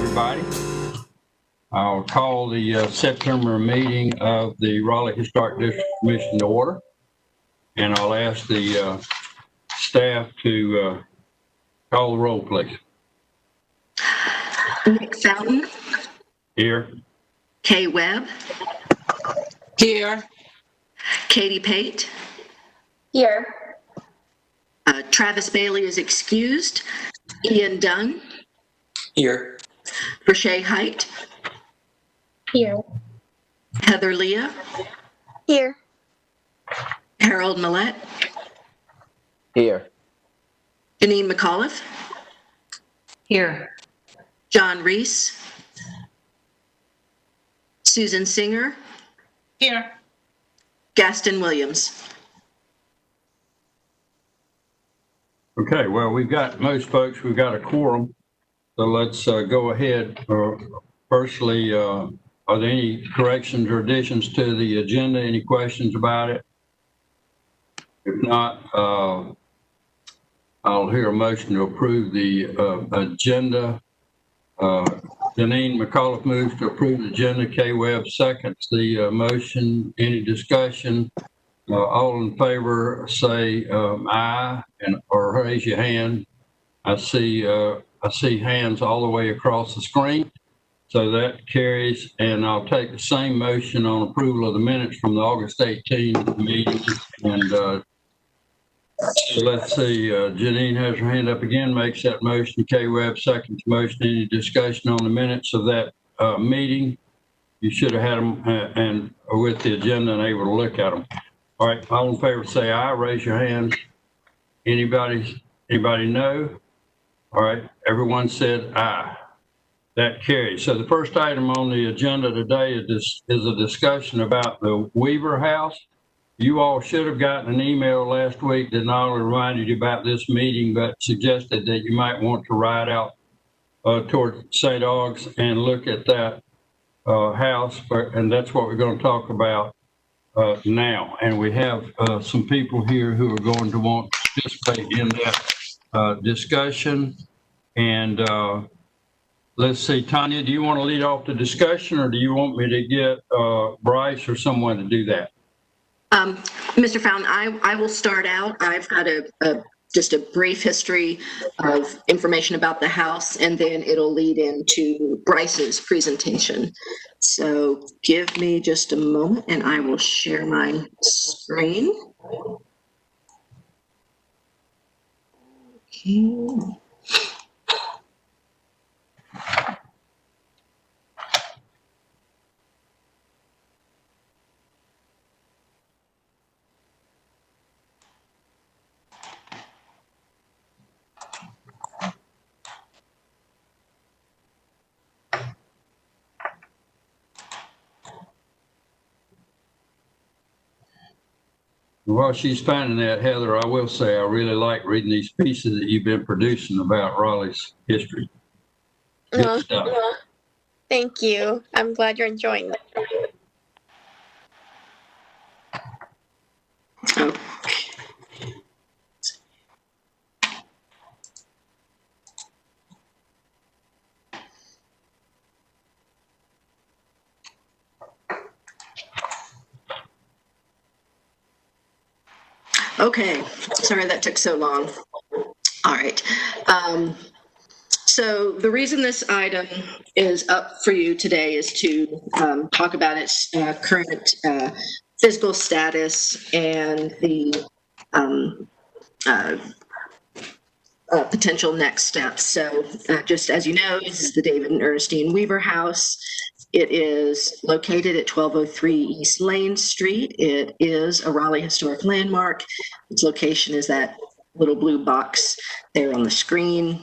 everybody. I'll call the September meeting of the Raleigh Historic District Commission to order, and I'll ask the staff to call the roll, please. Nick Fountain. Here. Kay Webb. Here. Katie Pate. Here. Travis Bailey is excused. Ian Dunn. Here. Rashay Height. Here. Heather Leah. Here. Harold Millette. Here. Janine McAuliffe. Here. John Reese. Susan Singer. Here. Gaston Williams. Okay, well, we've got most folks, we've got a quorum, so let's go ahead. Firstly, are there any corrections or additions to the agenda? Any questions about it? If not, I'll hear a motion to approve the agenda. Janine McAuliffe moves to approve the agenda. Kay Webb seconds the motion. Any discussion? All in favor say aye or raise your hand. I see hands all the way across the screen, so that carries. And I'll take the same motion on approval of the minutes from the August 18th meeting. And so let's see, Janine has her hand up again, makes that motion. Kay Webb seconds motion. Any discussion on the minutes of that meeting? You should have had them and with the agenda and able to look at them. All right, all in favor say aye, raise your hands. Anybody no? All right, everyone said aye. That carries. So the first item on the agenda today is a discussion about the Weaver House. You all should have gotten an email last week that not only reminded you about this meeting, but suggested that you might want to ride out toward St. Aug's and look at that house, and that's what we're going to talk about now. And we have some people here who are going to want to participate in that discussion. And let's see, Tanya, do you want to lead off the discussion, or do you want me to get Bryce or someone to do that? Mr. Fountain, I will start out. I've got just a brief history of information about the house, and then it'll lead into Bryce's presentation. So give me just a moment and I will share my screen. Okay. While she's finding that, Heather, I will say I really like reading these pieces that you've been producing about Raleigh's history. Good stuff. Thank you. I'm glad you're enjoying it. Okay, sorry that took so long. All right. So the reason this item is up for you today is to talk about its current physical status and the potential next steps. So just as you know, this is the David and Ernestine Weaver House. It is located at 1203 East Lane Street. It is a Raleigh historic landmark. Its location is that little blue box there on the screen.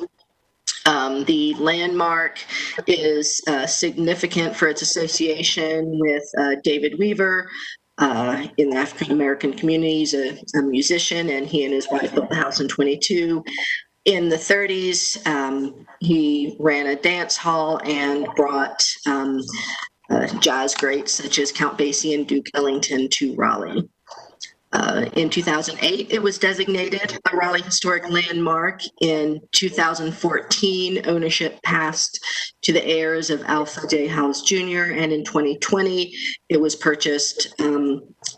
The landmark is significant for its association with David Weaver in the African American community. He's a musician, and he and his wife built the house in 22. In the 30s, he ran a dance hall and brought jazz greats such as Count Basie and Duke Ellington to Raleigh. In 2008, it was designated a Raleigh Historic Landmark. In 2014, ownership passed to the heirs of Alpha J. Howes Jr., and in 2020, it was purchased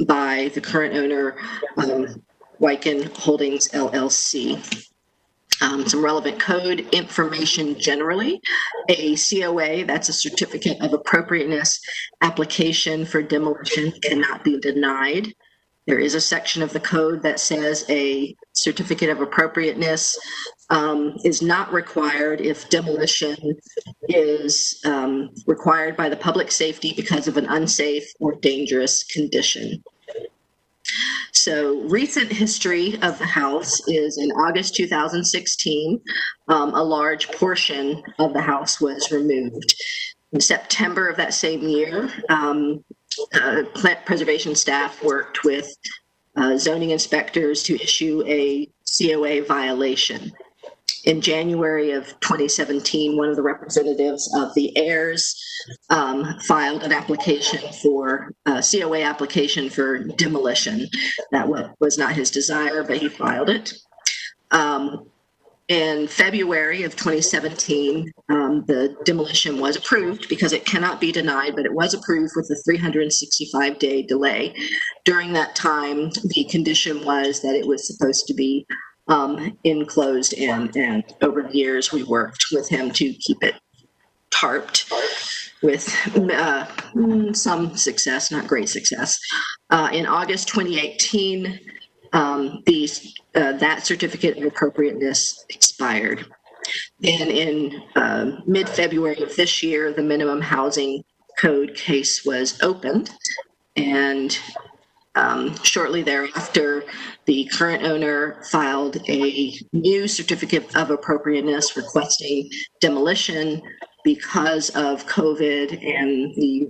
by the current owner, Wyken Holdings LLC. Some relevant code information generally. A COA, that's a certificate of appropriateness application for demolition, cannot be denied. There is a section of the code that says a certificate of appropriateness is not required if demolition is required by the public safety because of an unsafe or dangerous condition. So recent history of the house is in August 2016, a large portion of the house was removed. In September of that same year, plant preservation staff worked with zoning inspectors to issue a COA violation. In January of 2017, one of the representatives of the heirs filed an application for a COA application for demolition. That was not his desire, but he filed it. In February of 2017, the demolition was approved because it cannot be denied, but it was approved with a 365-day delay. During that time, the condition was that it was supposed to be enclosed, and over the years, we worked with him to keep it tarped with some success, not great success. In August 2018, that certificate of appropriateness expired. Then in mid-February of this year, the minimum housing code case was opened, and shortly thereafter, the current owner filed a new certificate of appropriateness requesting demolition because of COVID and the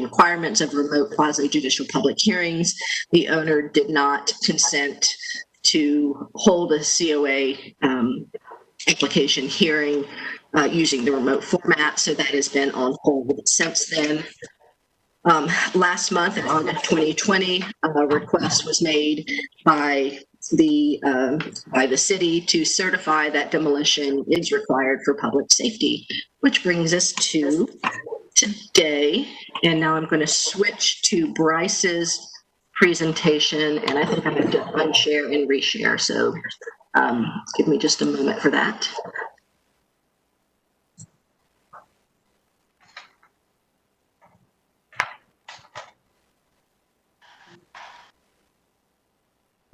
requirements of remote quasi-judicial public hearings. The owner did not consent to hold a COA application hearing using the remote format, so that has been on hold since then. Last month, in August 2020, a request was made by the city to certify that demolition is required for public safety, which brings us to today. And now I'm going to switch to Bryce's presentation, and I think I'm going to unshare and reshare. So give me just a moment for that.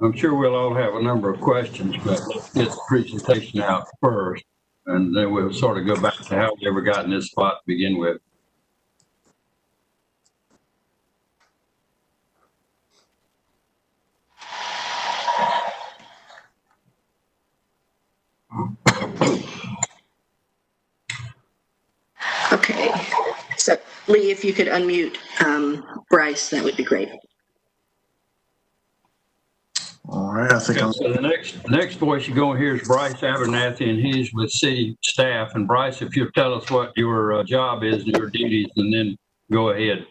I'm sure we'll all have a number of questions, but let's get the presentation out first, and then we'll sort of go back to how we ever got in this spot to begin with. Okay, so Lee, if you could unmute Bryce, that would be great. All right, I think Okay, so the next voice you're going to hear is Bryce Abernathy, and he's with city staff. And Bryce, if you'll tell us what your job is and your duties, and then go ahead.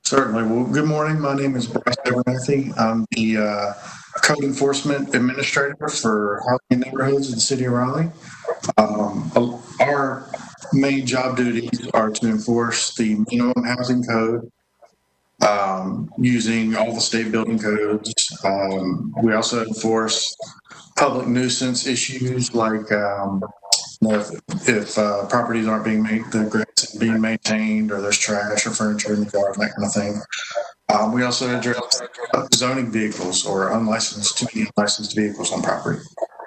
Certainly. Well, good morning. My name is Bryce Abernathy. I'm the Code Enforcement Administrator for Housing and Neighborhoods in the city of Raleigh. Our main job duties are to enforce the minimum housing code using all the state building codes. We also enforce public nuisance issues like if properties aren't being being maintained, or there's trash or furniture in the yard, that kind of thing. We also address zoning vehicles or unlicensed vehicles on property.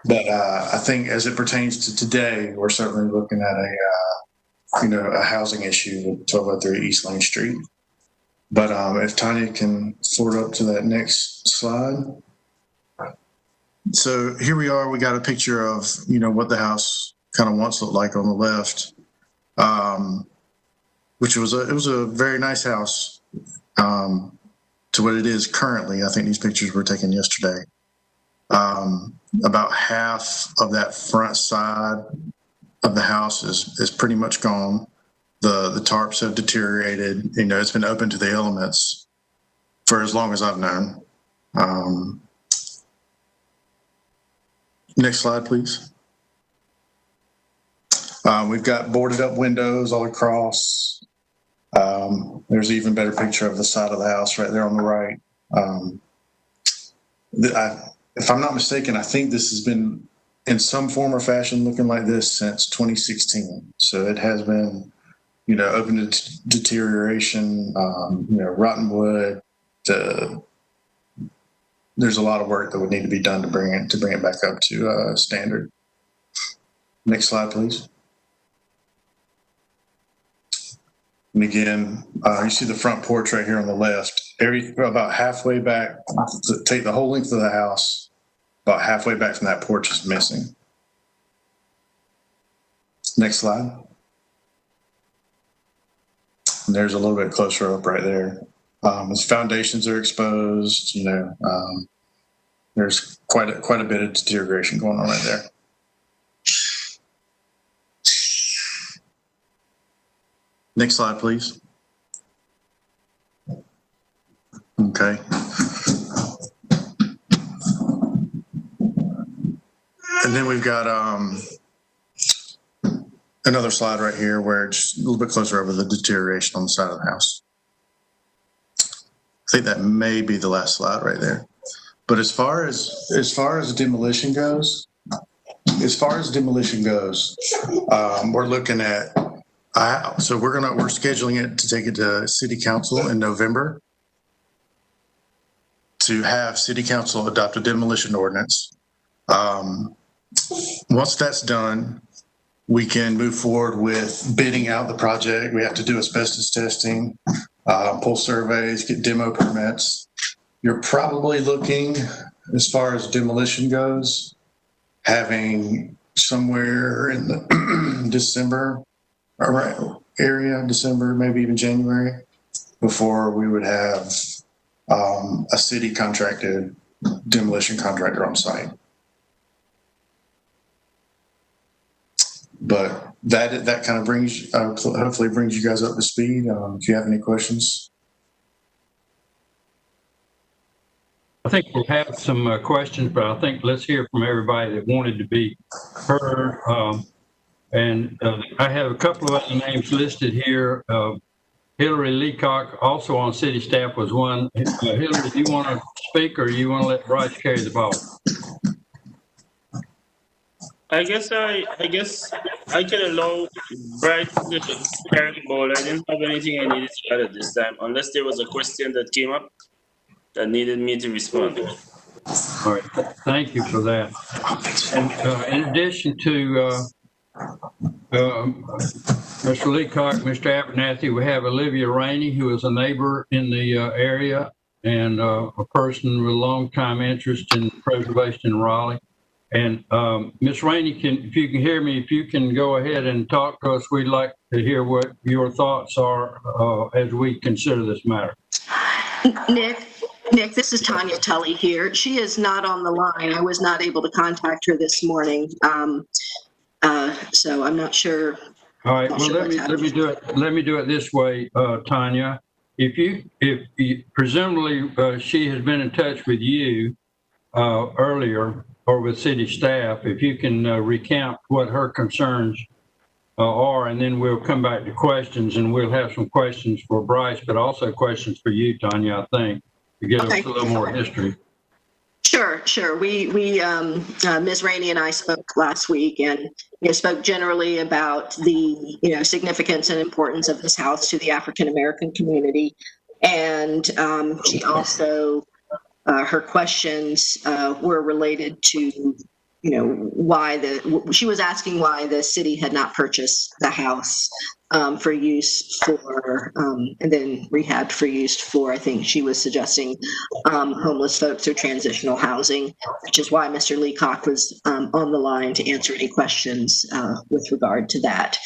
But I think as it pertains to today, we're certainly looking at a housing issue with 1203 East Lane Street. But if Tanya can forward up to that next slide. So here we are. We got a picture of what the house kind of once looked like on the left, which was it was a very nice house to what it is currently. I think these pictures were taken yesterday. About half of that front side of the house is pretty much gone. The tarps have deteriorated. It's been open to the elements for as long as I've known. Next slide, please. We've got boarded up windows all across. There's an even better picture of the side of the house right there on the right. If I'm not mistaken, I think this has been in some form or fashion looking like this since 2016. So it has been, open to deterioration, rotten wood. There's a lot of work that would need to be done to bring it back up to standard. Next slide, please. And again, you see the front porch right here on the left. About halfway back, take the whole length of the house, about halfway back from that porch is missing. Next slide. And there's a little bit closer up right there. Its foundations are exposed. There's quite a bit of deterioration going on right there. Next slide, please. Okay. And then we've got another slide right here where it's a little bit closer over the deterioration on the side of the house. I think that may be the last slide right there. But as far as demolition goes, we're looking at. So we're scheduling it to take it to City Council in November to have City Council adopt a demolition ordinance. Once that's done, we can move forward with bidding out the project. We have to do asbestos testing, pull surveys, get demo permits. You're probably looking, as far as demolition goes, having somewhere in the December area, December, maybe even January, before we would have a city contracted demolition contractor on site. But that kind of brings, hopefully brings you guys up to speed. If you have any questions. I think we'll have some questions, but I think let's hear from everybody that wanted to be heard. I have a couple of other names listed here. Hillary Leacock, also on city staff, was one. Hillary, do you want to speak, or you want to let Bryce carry the ball? I guess I can allow Bryce to carry the ball. I didn't have anything I needed to add at this time, unless there was a question that came up that needed me to respond. All right, thank you for that. And in addition to Mr. Leacock, Mr. Abernathy, we have Olivia Rainey, who is a neighbor in the area and a person with a long-time interest in preservation in Raleigh. And Ms. Rainey, if you can hear me, if you can go ahead and talk to us, we'd like to hear what your thoughts are as we consider this matter. Nick, this is Tanya Tully here. She is not on the line. I was not able to contact her this morning. So I'm not sure. All right. Well, let me do it. Let me do it this way, Tanya. If you presumably she has been in touch with you earlier or with city staff, if you can recount what her concerns are, and then we'll come back to questions, and we'll have some questions for Bryce, but also questions for you, Tanya, I think, to get us a little more history. Sure. We Ms. Rainey and I spoke last week, and spoke generally about the significance and importance of this house to the African American community, and she also her questions were related to she was asking why the city had not purchased the house for use for and then rehabbed for use for, I think she was suggesting, homeless folks or transitional housing, which is why Mr. Leacock was on the line to answer any questions with regard to that.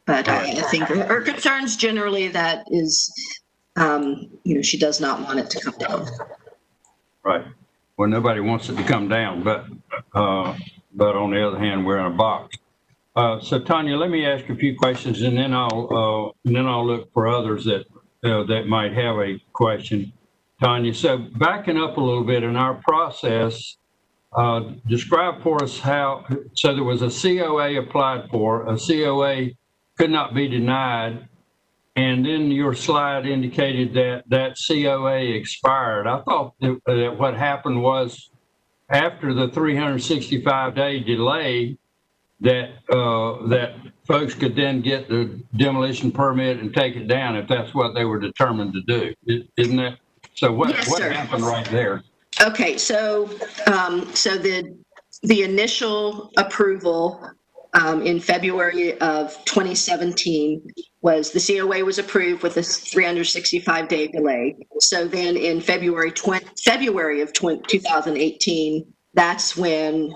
But I think her concerns generally, that is, she does not want it to come down. Right. Well, nobody wants it to come down, but on the other hand, we're in a box. So Tanya, let me ask a few questions, and then I'll look for others that might have a question. Tanya, so backing up a little bit in our process, describe for us how. So there was a COA applied for. A COA could not be denied, and then your slide indicated that that COA expired. I thought that what happened was after the 365-day delay, that folks could then get the demolition permit and take it down if that's what they were determined to do. Isn't that? So what Yes, sir. happened right there? Okay, so the initial approval in February of 2017 was the COA was approved with a 365-day delay. So then in February of 2018, that's when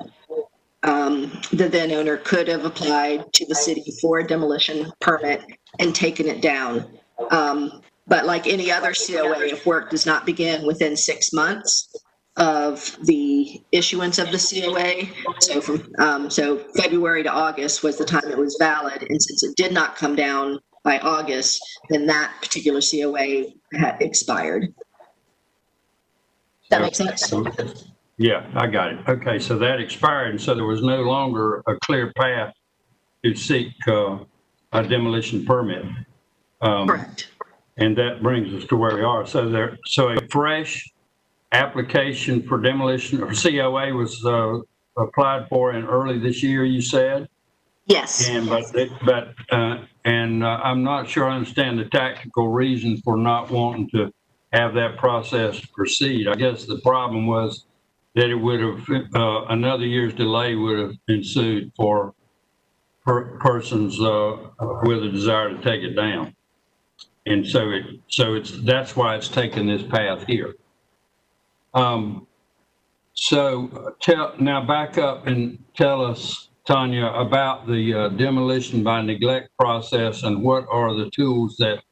the then owner could have applied to the city for a demolition permit and taken it down. But like any other COA, if work does not begin within 6 months of the issuance of the COA, so February to August was the time it was valid, and since it did not come down by August, then that particular COA had expired. That makes sense? Yeah, I got it. Okay, so that expired, and so there was no longer a clear path to seek a demolition permit. Correct. And that brings us to where we are. So a fresh application for demolition or COA was applied for in early this year, you said? Yes. And I'm not sure I understand the tactical reason for not wanting to have that process proceed. I guess the problem was that it would have, another year's delay would have ensued for persons with a desire to take it down. And that's why it's taken this path here. Now back up and tell us, Tanya, about the demolition by neglect process and what are the tools that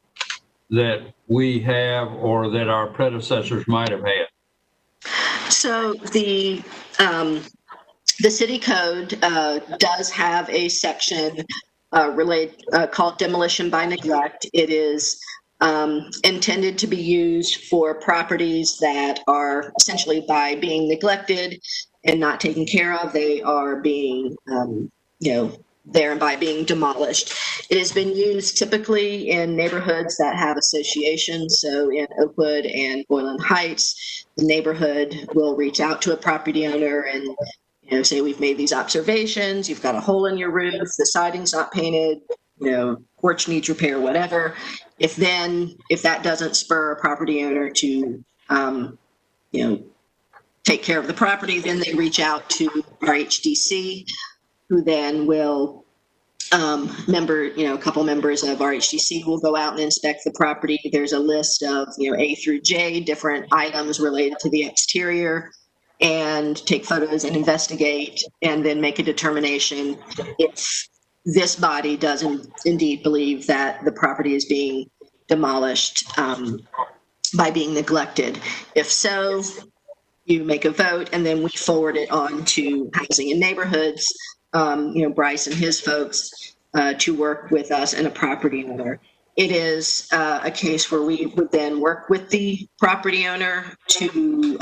we have or that our predecessors might have had. So the city code does have a section called demolition by neglect. It is intended to be used for properties that are essentially, by being neglected and not taken care of, they are being, thereby being demolished. It has been used typically in neighborhoods that have associations. So in Oakwood and Boylan Heights, the neighborhood will reach out to a property owner and say, we've made these observations, you've got a hole in your roof, the siding's not painted, porch needs repair, whatever. If that doesn't spur a property owner to, take care of the property, then they reach out to RHDC, who then will, a couple members of RHDC will go out and inspect the property. There's a list of, A through J, different items related to the exterior, and take photos and investigate, and then make a determination if this body does indeed believe that the property is being demolished by being neglected. If so, you make a vote, and then we forward it on to Housing and Neighborhoods, Bryce and his folks, to work with us and a property owner. It is a case where we would then work with the property owner to,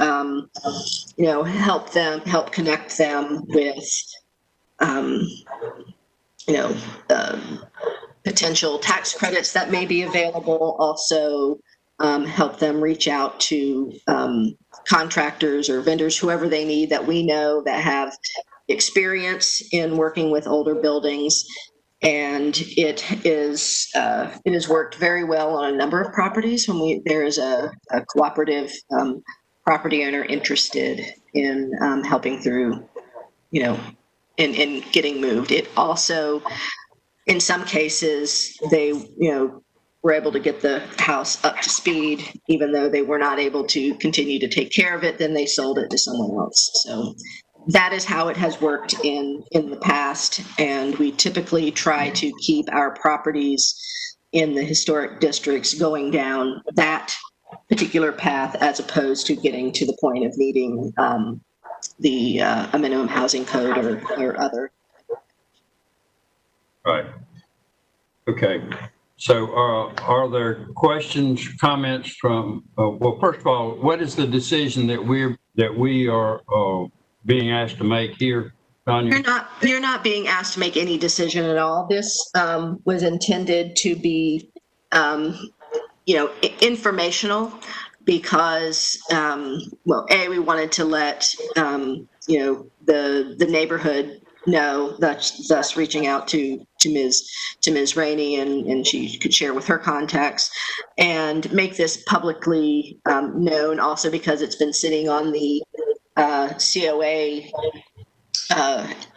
help connect them with, potential tax credits that may be available. Also, help them reach out to contractors or vendors, whoever they need that we know that have experience in working with older buildings. And it has worked very well on a number of properties when there is a cooperative property owner interested in helping through, in getting moved. It also, in some cases, they, were able to get the house up to speed, even though they were not able to continue to take care of it, then they sold it to someone else. So that is how it has worked in the past, and we typically try to keep our properties in the historic districts going down that particular path, as opposed to getting to the point of needing a minimum housing code or other. Right. Okay. So are there questions, comments from, well, first of all, what is the decision that we are being asked to make here, Tanya? You're not being asked to make any decision at all. This was intended to be, informational because, well, we wanted to let, the neighborhood know, thus reaching out to Ms. Rainey, and she could share with her contacts and make this publicly known, also because it's been sitting on the COA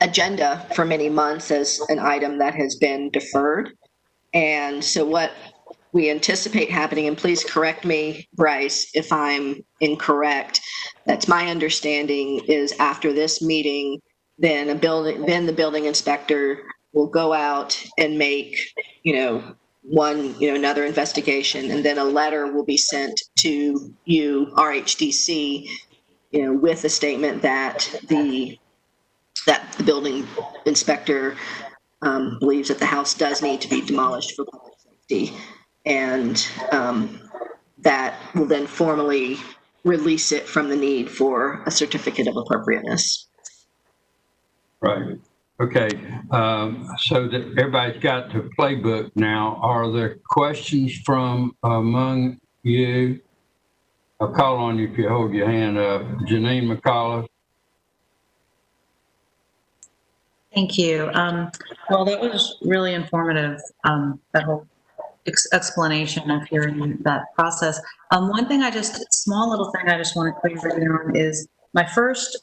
agenda for many months as an item that has been deferred. And so what we anticipate happening, and please correct me, Bryce, if I'm incorrect, that's my understanding, is after this meeting, then the building inspector will go out and make, another investigation, and then a letter will be sent to you, RHDC, with a statement that the building inspector believes that the house does need to be demolished for public safety. And that will then formally release it from the need for a certificate of appropriateness. Right. Okay. So that everybody's got the playbook now. Are there questions from among you? I'll call on you if you hold your hand up. Janine McCullough. Thank you. Well, that was really informative, that whole explanation of hearing that process. One thing small little thing I just want to clear on is my first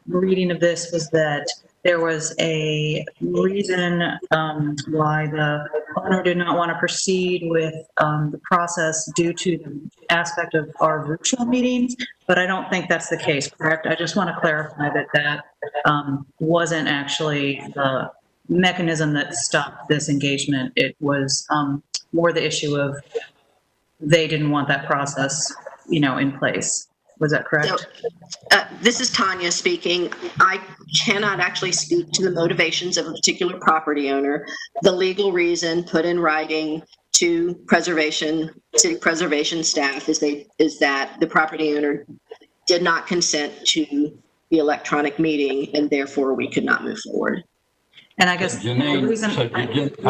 reading of this was that there was a reason why the owner did not want to proceed with the process due to the aspect of our virtual meetings, but I don't think that's the case, correct? I just want to clarify that wasn't actually the mechanism that stopped this engagement. It was more the issue of they didn't want that process, in place. Was that correct? So, this is Tanya speaking. I cannot actually speak to the motivations of a particular property owner. The legal reason put in writing to city preservation staff is that the property owner did not consent to the electronic meeting, and therefore we could not move forward. And I guess Janine, the reason,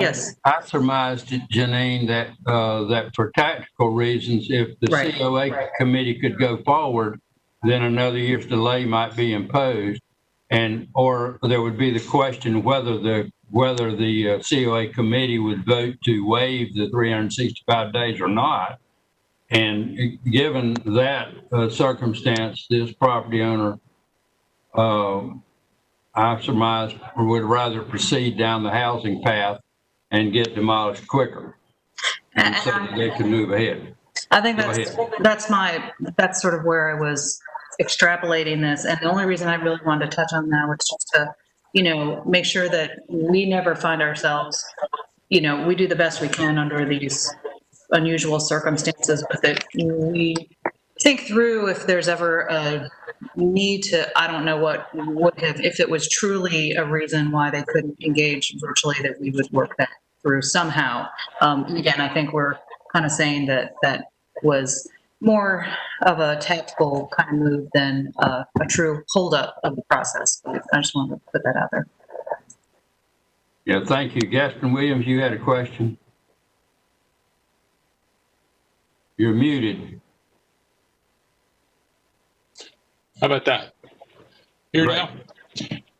yes. I surmised, Janine, that for tactical reasons, if the Right. COA committee could go forward, then another year's delay might be imposed, or there would be the question whether the COA committee would vote to waive the 365 days or not. And given that circumstance, this property owner, I surmise, would rather proceed down the housing path and get demolished quicker, and so that they can move ahead. I think that's sort of where I was extrapolating this, and the only reason I really wanted to touch on that was just to, make sure that we never find ourselves, we do the best we can under these unusual circumstances, but that we think through if there's ever a need to, I don't know what would have, if it was truly a reason why they couldn't engage virtually, that we would work that through somehow. Again, I think we're kind of saying that was more of a tactical kind of move than a true holdup of the process. But I just wanted to put that out there. Yeah, thank you. Gaston Williams, you had a question? You're muted. How about that? Here Right.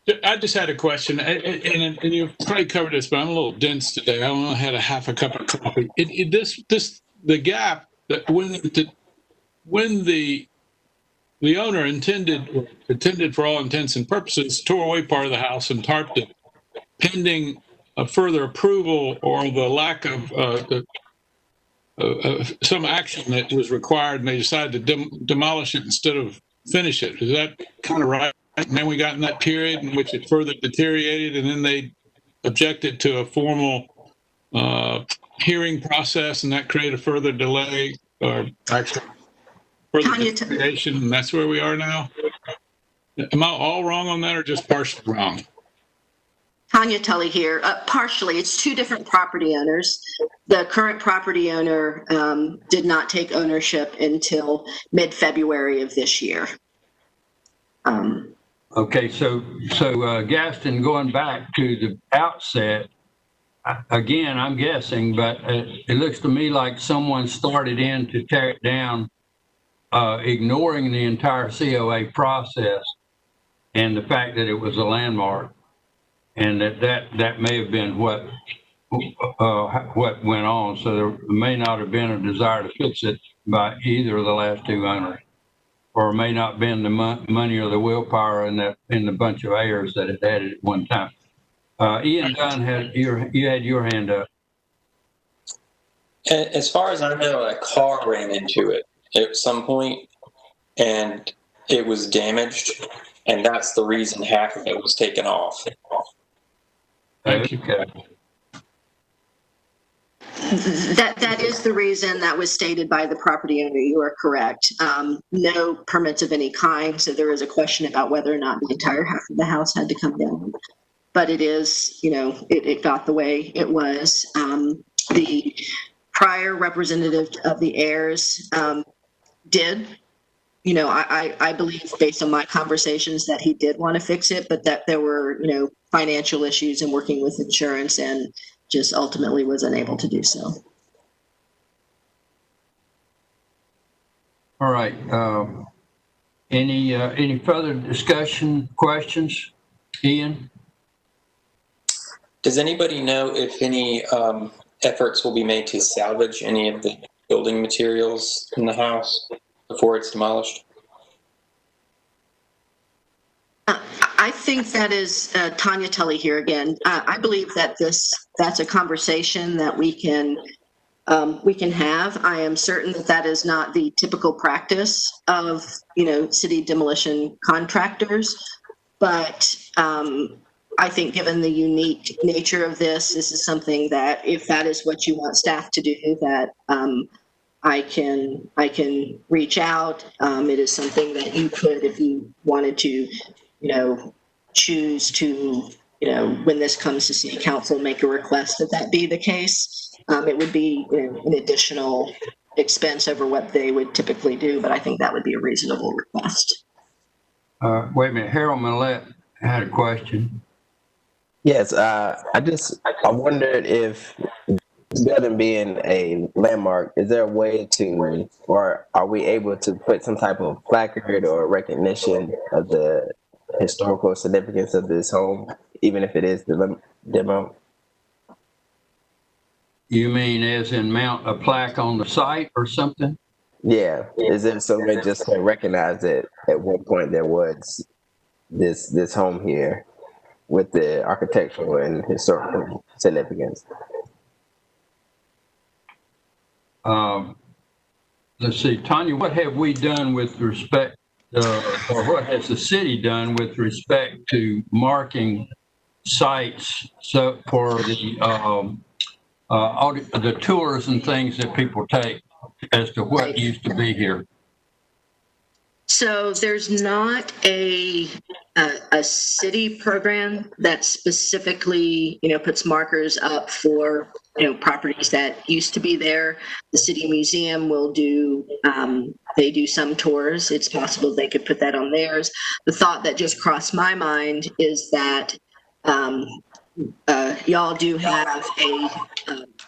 now? I just had a question, and you've probably covered this, but I'm a little dense today. I only had a half a cup of coffee. The gap that when the owner intended for all intents and purposes, tore away part of the house and tarped it, pending a further approval or the lack of some action that was required, and they decided to demolish it instead of finish it. Is that kind of right? And then we got in that period in which it further deteriorated, and then they objected to a formal hearing process, and that created a further delay or actually further deterioration, and that's where we are now. Am I all wrong on that, or just partially wrong? Tanya Tully here. Partially, it's two different property owners. The current property owner did not take ownership until mid-February of this year. Okay, so Gaston, going back to the outset, again, I'm guessing, but it looks to me like someone started in to tear it down, ignoring the entire COA process and the fact that it was a landmark, and that may have been what went on. So there may not have been a desire to fix it by either of the last two owners, or may not have been the money or the willpower in the bunch of heirs that it had at one time. Ian Dunn, you had your hand up. As far as I know, a car ran into it at some point, and it was damaged, and that's the reason half of it was taken off. Thank you. Okay. That is the reason that was stated by the property owner. You are correct. No permits of any kind, so there is a question about whether or not the entire half of the house had to come down. But it is, it got the way it was. The prior representative of the heirs did, I believe based on my conversations that he did want to fix it, but that there were, financial issues in working with insurance and just ultimately was unable to do so. All right. Any further discussion, questions? Ian? Does anybody know if any efforts will be made to salvage any of the building materials in the house before it's demolished? I think that is Tanya Tully here again. I believe that that's a conversation that we can have. I am certain that is not the typical practice of city demolition contractors, but I think given the unique nature of this is something that if that is what you want staff to do, that I can reach out. It is something that you could, if you wanted to, choose to, when this comes to city council, make a request that be the case. It would be an additional expense over what they would typically do, but I think that would be a reasonable request. Wait a minute, Harold Millette had a question. Yes, I wondered if this building being a landmark, is there a way to, or are we able to put some type of placard or recognition of the historical significance of this home, even if it is the demo? You mean as in mount a plaque on the site or something? Yeah, is there some way just to recognize that at one point there was this home here with the architectural and historical significance? Let's see, Tanya, what have we done with respect, or what has the city done with respect to marking sites so for the tours and things that people take as to what used to be here? So there's not a city program that specifically, puts markers up for, properties that used to be there. The city museum will do, they do some tours. It's possible they could put that on theirs. The thought that just crossed my mind is that y'all do have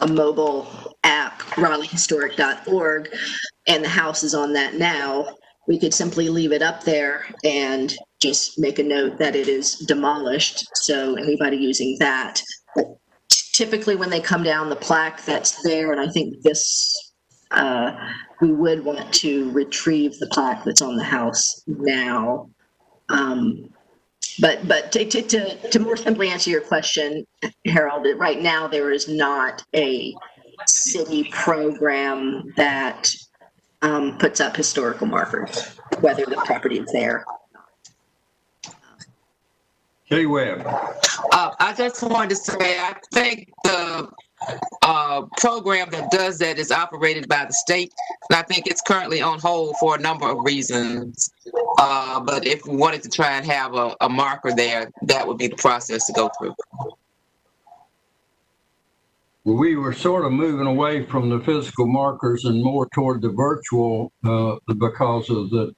a mobile app, RaleighHistoric.org, and the house is on that now. We could simply leave it up there and just make a note that it is demolished. So anybody using that, but typically when they come down, the plaque that's there, and I think this, we would want to retrieve the plaque that's on the house now. But to more simply answer your question, Harold, right now there is not a city program that puts up historical markers, whether the property is there. Jay Webb. I just wanted to say, I think the program that does that is operated by the state, and I think it's currently on hold for a number of reasons. But if we wanted to try and have a marker there, that would be the process to go through. we were sort of moving away from the physical markers and more toward the virtual because of the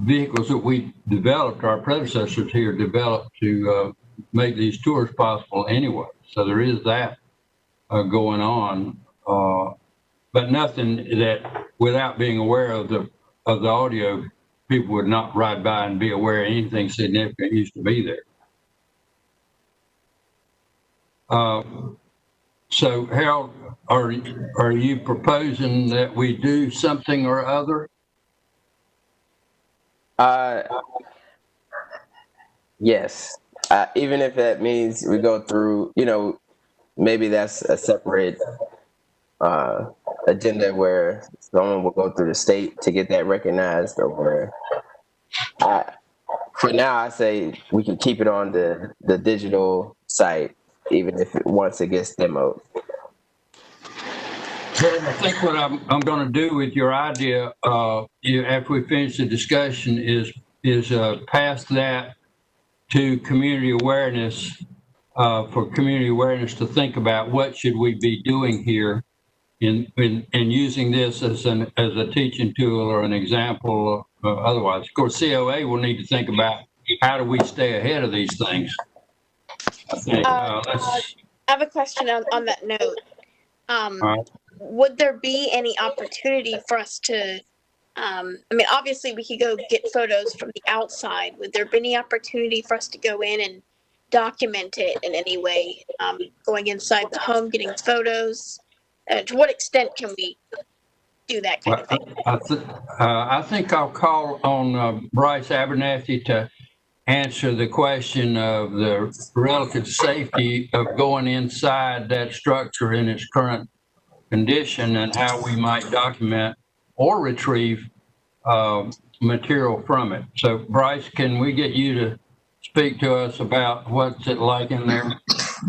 vehicles that we developed, our predecessors here developed to make these tours possible anyway. So there is that going on, but nothing that without being aware of the audio, people would not ride by and be aware anything significant used to be there. So Harold, are you proposing that we do something or other? Yes. Even if that means we go through, maybe that's a separate agenda where someone will go through the state to get that recognized, or for now, I say we can keep it on the digital site, even if once it gets demoed. I think what I'm going to do with your idea, after we finish the discussion, is pass that to community awareness, for community awareness to think about what should we be doing here, in using this as a teaching tool or an example. Otherwise, of course, COA will need to think about how do we stay ahead of these things. I think. I have a question on that note. Right. Would there be any opportunity for us to, I mean, obviously we could go get photos from the outside. Would there be any opportunity for us to go in and document it in any way, going inside the home, getting photos? To what extent can we do that kind of thing? I think I'll call on Bryce Abernathy to answer the question of the relative safety of going inside that structure in its current condition and how we might document or retrieve material from it. So Bryce, can we get you to speak to us about what's it like in there?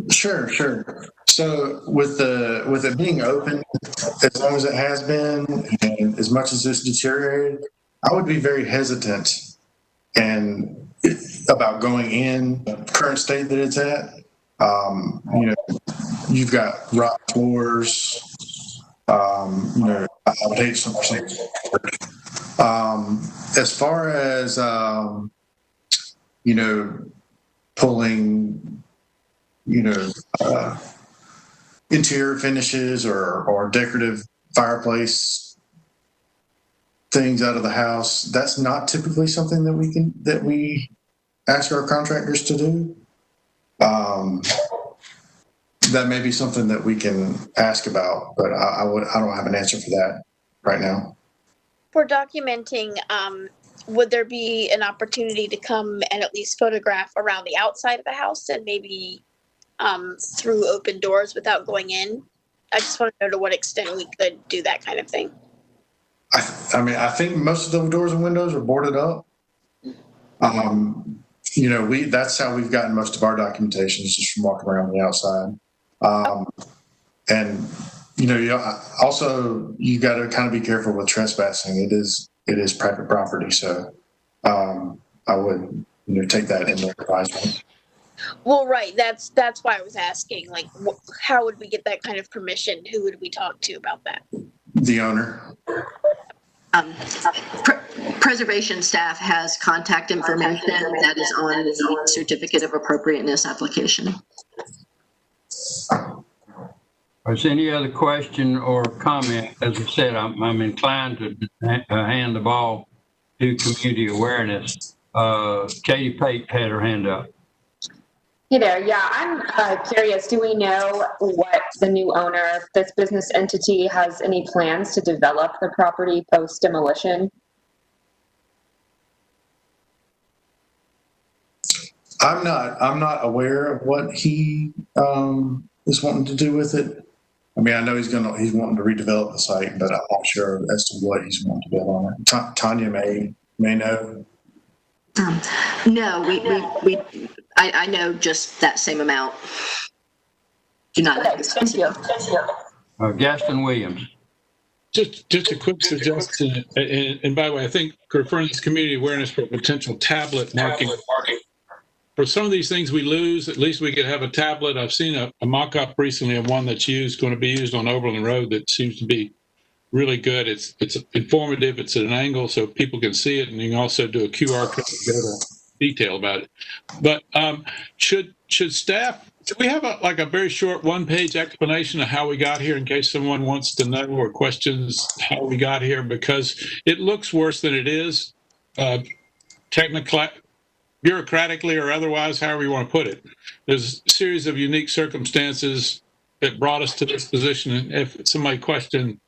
Sure. So with it being open, as long as it has been, and as much as it's deteriorated, I would be very hesitant about going in the current state that it's at. You've got rock floors. I would hate some percent. As far as pulling, interior finishes or decorative fireplace things out of the house, that's not typically something that we ask our contractors to do. That may be something that we can ask about, but I don't have an answer for that right now. For documenting, would there be an opportunity to come and at least photograph around the outside of the house and maybe through open doors without going in? I just want to know to what extent we could do that kind of thing. I think most of the doors and windows are boarded up. That's how we've gotten most of our documentation, is just from walking around the outside. Also you got to kind of be careful with trespassing. It is private property. So, I would, take that into advisement. Well, right. That's why I was asking, like, how would we get that kind of permission? Who would we talk to about that? The owner. Preservation staff has contact information that is on the certificate of appropriateness application. Is there any other question or comment? As I said, I'm inclined to hand the ball to community awareness. Katie Pate had her hand up. Hey there. Yeah, I'm curious. Do we know what the new owner of this business entity has any plans to develop the property post demolition? I'm not aware of what he is wanting to do with it. I mean, I know he's wanting to redevelop the site, but I'm not sure as to what he's wanting to build on it. Tanya may know. No, I know just that same amount. Do not know. Thank you. Gaston Williams. Just a quick suggestion, and by the way, I think referring to this community awareness for potential tablet marking for some of these things we lose, at least we could have a tablet. I've seen a mock-up recently of one that's going to be used on Overland Road that seems to be really good. It's informative. It's at an angle so people can see it, and you can also do a QR code to go to detail about it. But should staff, do we have a very short one-page explanation of how we got here in case someone wants to know or questions how we got here? Because it looks worse than it is, technically, bureaucratically or otherwise, however you want to put it. There's a series of unique circumstances that brought us to this position. And if somebody questioned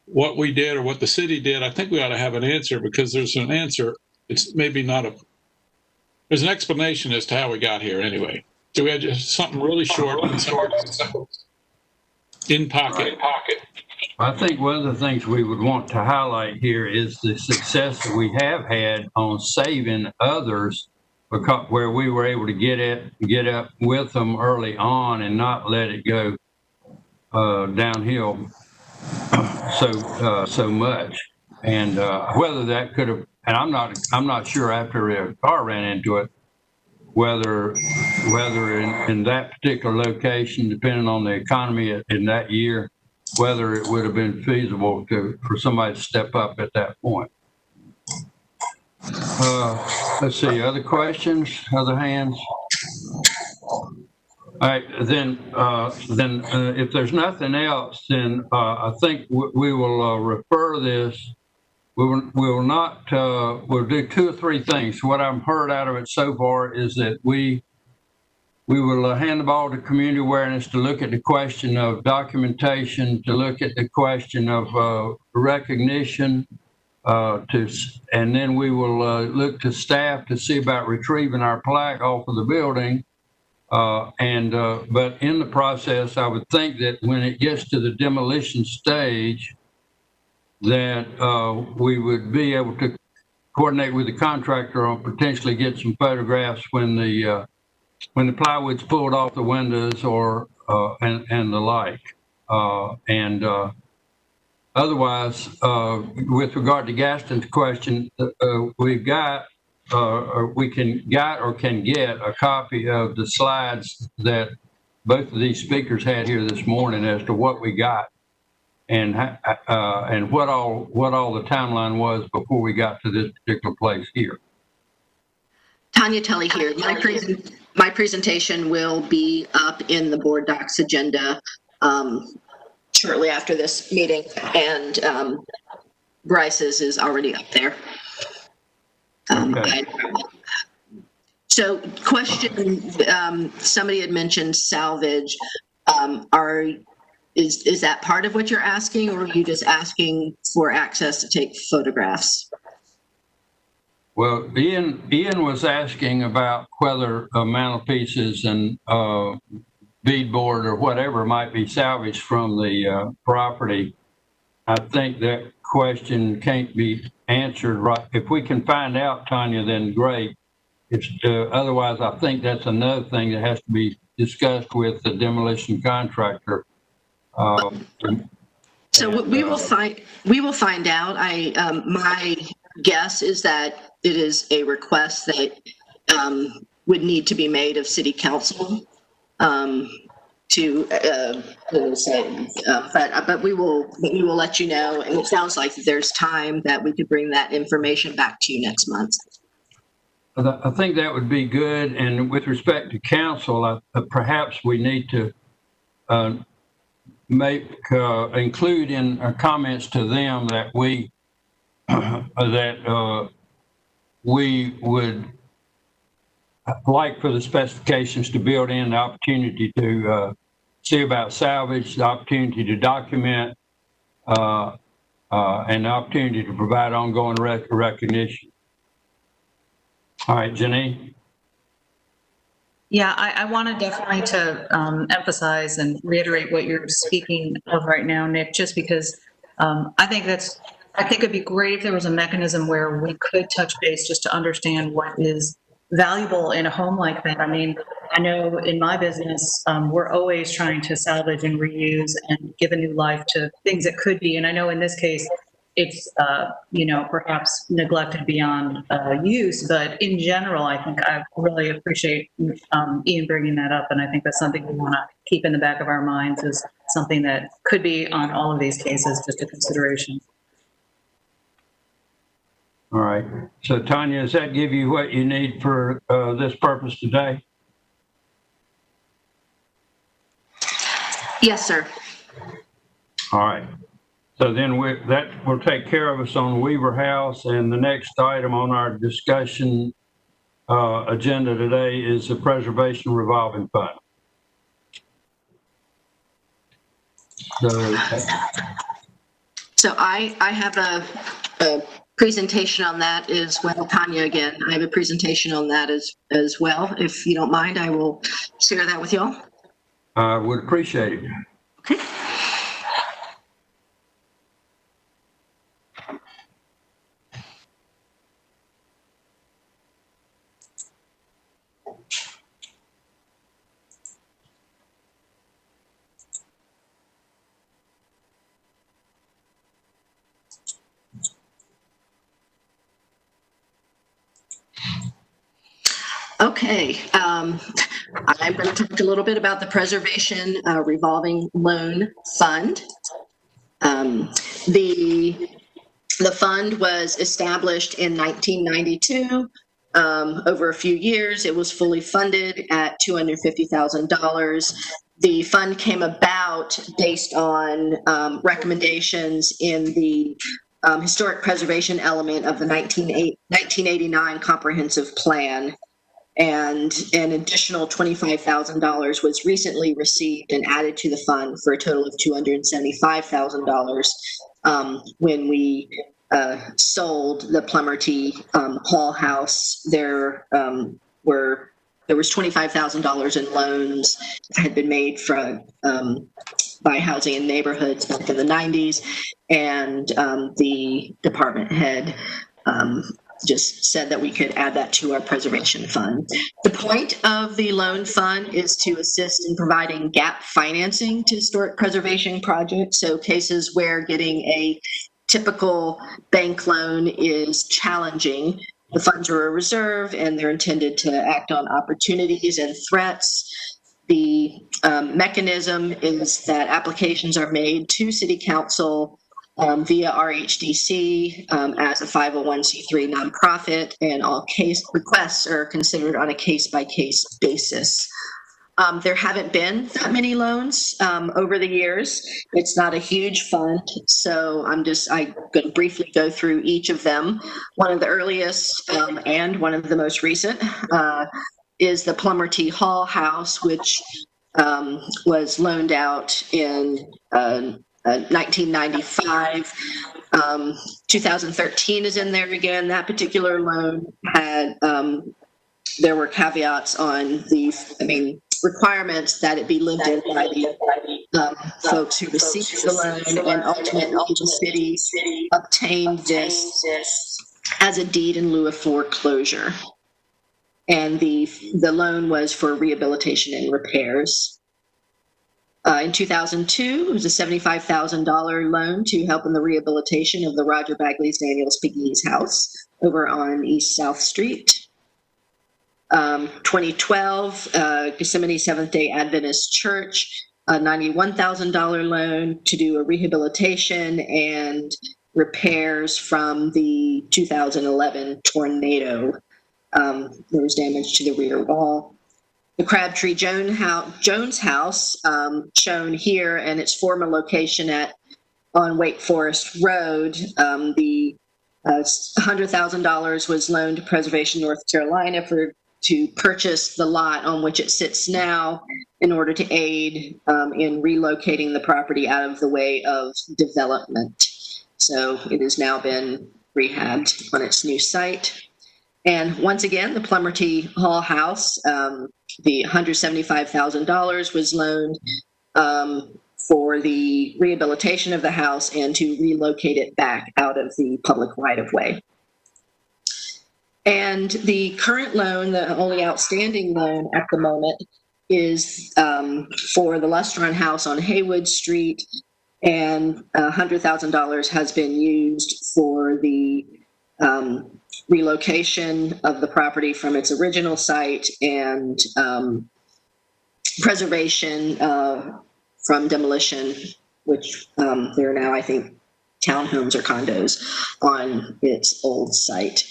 what we did or what the city did, I think we ought to have an answer, because there's an answer. It's maybe not there's an explanation as to how we got here anyway. So we had just something really short and simple. In pocket. I think one of the things we would want to highlight here is the success that we have had on saving others, because where we were able to get up with them early on and not let it go downhill so much. And whether that could have, and I'm not sure after a car ran into it, whether in that particular location, depending on the economy in that year, whether it would have been feasible for somebody to step up at that point. Let's see, other questions, other hands? All right, then if there's nothing else, then I think we will refer this. We'll do 2 or 3 things. What I've heard out of it so far is that we will hand the ball to community awareness to look at the question of documentation, to look at the question of recognition, and then we will look to staff to see about retrieving our plaque off of the building. But in the process, I would think that when it gets to the demolition stage, that we would be able to coordinate with the contractor on potentially get some photographs when the plywood's pulled off the windows or and the like. Otherwise, with regard to Gaston's question, we've got we can get a copy of the slides that both of these speakers had here this morning as to what we got and what all the timeline was before we got to this particular place here. Tanya Tully here. My presentation will be up in the board docs agenda shortly after this meeting, and Bryce's is already up there. Okay. So question, somebody had mentioned salvage. Is that part of what you're asking, or are you just asking for access to take photographs? Well, Ian was asking about whether mantelpieces and beadboard or whatever might be salvaged from the property. I think that question can't be answered right. If we can find out, Tanya, then great. Otherwise, I think that's another thing that has to be discussed with the demolition contractor. So we will find out. My guess is that it is a request that would need to be made of City Council but we will let you know. And it sounds like there's time that we could bring that information back to you next month. I think that would be good. And with respect to council, perhaps we need to include in our comments to them that we would like for the specifications to build in the opportunity to see about salvage, the opportunity to document, and the opportunity to provide ongoing recognition. All right, Janine. Yeah, I wanted definitely to emphasize and reiterate what you're speaking of right now, Nick, just because I think it'd be great if there was a mechanism where we could touch base just to understand what is valuable in a home like that. I mean, I know in my business, we're always trying to salvage and reuse and give a new life to things that could be. And I know in this case, it's, perhaps neglected beyond use, but in general, I think I really appreciate Ian bringing that up, and I think that's something we want to keep in the back of our minds as something that could be on all of these cases, just a consideration. All right. So Tanya, does that give you what you need for this purpose today? Yes, sir. All right. So then that will take care of us on Weaver House, and the next item on our discussion agenda today is the Preservation Revolving Fund. So I have a presentation on that as well. Tanya, again, I have a presentation on that as well. If you don't mind, I will share that with y'all. I would appreciate it. Okay. Okay, I'm going to talk a little bit about the Preservation Revolving Loan Fund. The fund was established in 1992. Over a few years, it was fully funded at $250,000. The fund came about based on recommendations in the historic preservation element of the 1989 comprehensive plan. And an additional $25,000 was recently received and added to the fund for a total of $275,000 when we sold the Plummerty Hall House. There was $25,000 in loans that had been made from by Housing and Neighborhoods back in the 90s, and the department head just said that we could add that to our preservation fund. The point of the loan fund is to assist in providing gap financing to historic preservation projects. So cases where getting a typical bank loan is challenging, the funds are a reserve and they're intended to act on opportunities and threats. The mechanism is that applications are made to City Council via RHDC as a 501c3 nonprofit, and all case requests are considered on a case-by-case basis. There haven't been that many loans over the years. It's not a huge fund, so I'm going to briefly go through each of them. One of the earliest and one of the most recent is the Plummerty Hall House, which was loaned out in 1995. 2013 is in there again. That particular loan had, there were caveats on the, requirements that it be lived in by the folks who received the loan, and ultimately the city obtained this as a deed in lieu of foreclosure. And the loan was for rehabilitation and repairs. In 2002, it was a $75,000 loan to help in the rehabilitation of the Roger Bagley's Daniels Piggy's house over on East South Street. 2012, Gethsemane Seventh-day Adventist Church, a $91,000 loan to do a rehabilitation and repairs from the 2011 tornado. There was damage to the rear wall. The Crabtree Jones House, shown here, and its former location on Wake Forest Road. The $100,000 was loaned to Preservation North Carolina to purchase the lot on which it sits now in order to aid in relocating the property out of the way of development. So it has now been rehabbed on its new site. And once again, the Plummerty Hall House, the $175,000 was loaned for the rehabilitation of the house and to relocate it back out of the public right-of-way. And the current loan, the only outstanding loan at the moment, is for the Lustron House on Haywood Street. and $100,000 has been used for the relocation of the property from its original site and preservation from demolition, which there are now, I think, townhomes or condos on its old site.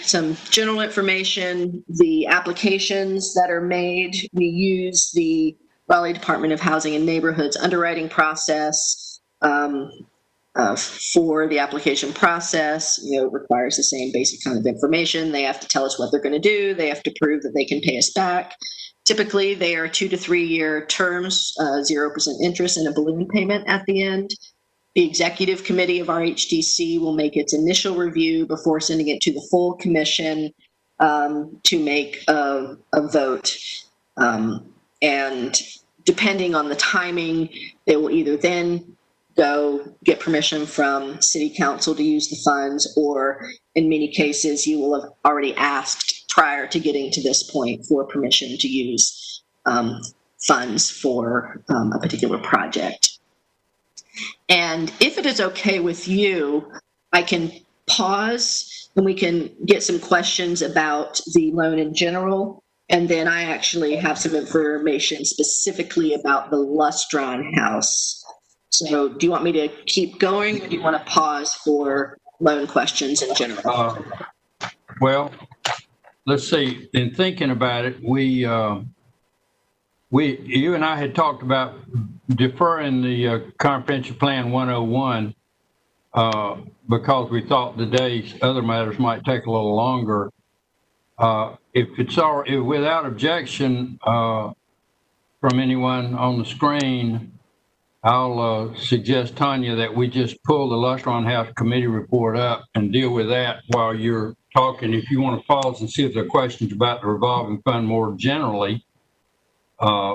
Some general information, the applications that are made, we use the Raleigh Department of Housing and Neighborhoods underwriting process for the application process. It requires the same basic kind of information. They have to tell us what they're going to do. They have to prove that they can pay us back. Typically, they are 2 to 3 year terms, 0% interest and a balloon payment at the end. The executive committee of RHDC will make its initial review before sending it to the full commission to make a vote. And depending on the timing, they will either then go get permission from city council to use the funds, or in many cases, you will have already asked prior to getting to this point for permission to use funds for a particular project. And if it is okay with you, I can pause and we can get some questions about the loan in general. And then I actually have some information specifically about the Lustron house. So do you want me to keep going, or do you want to pause for loan questions in general? Well, let's see. In thinking about it, you and I had talked about deferring the comprehensive plan 101 because we thought today's other matters might take a little longer. If it's if without objection from anyone on the screen, I'll suggest, Tanya, that we just pull the Lustron House committee report up and deal with that while you're talking. If you want to pause and see if there are questions about the revolving fund more generally,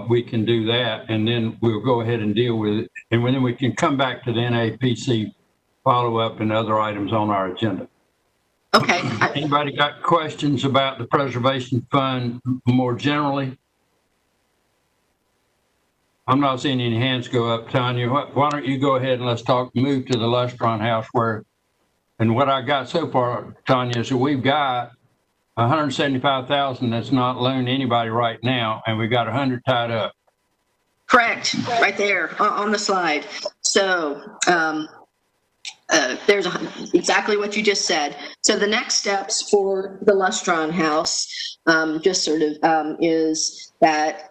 we can do that, and then we'll go ahead and deal with it. And then we can come back to the NAPC follow-up and other items on our agenda. Okay. Anybody got questions about the preservation fund more generally? I'm not seeing any hands go up. Tanya, why don't you go ahead and let's move to the Lustron house and what I got so far, Tanya, is that we've got $175,000 that's not loaned to anybody right now, and we got 100 tied up. Correct, right there on the slide. So there's exactly what you just said. So the next steps for the Lustron house just sort of is that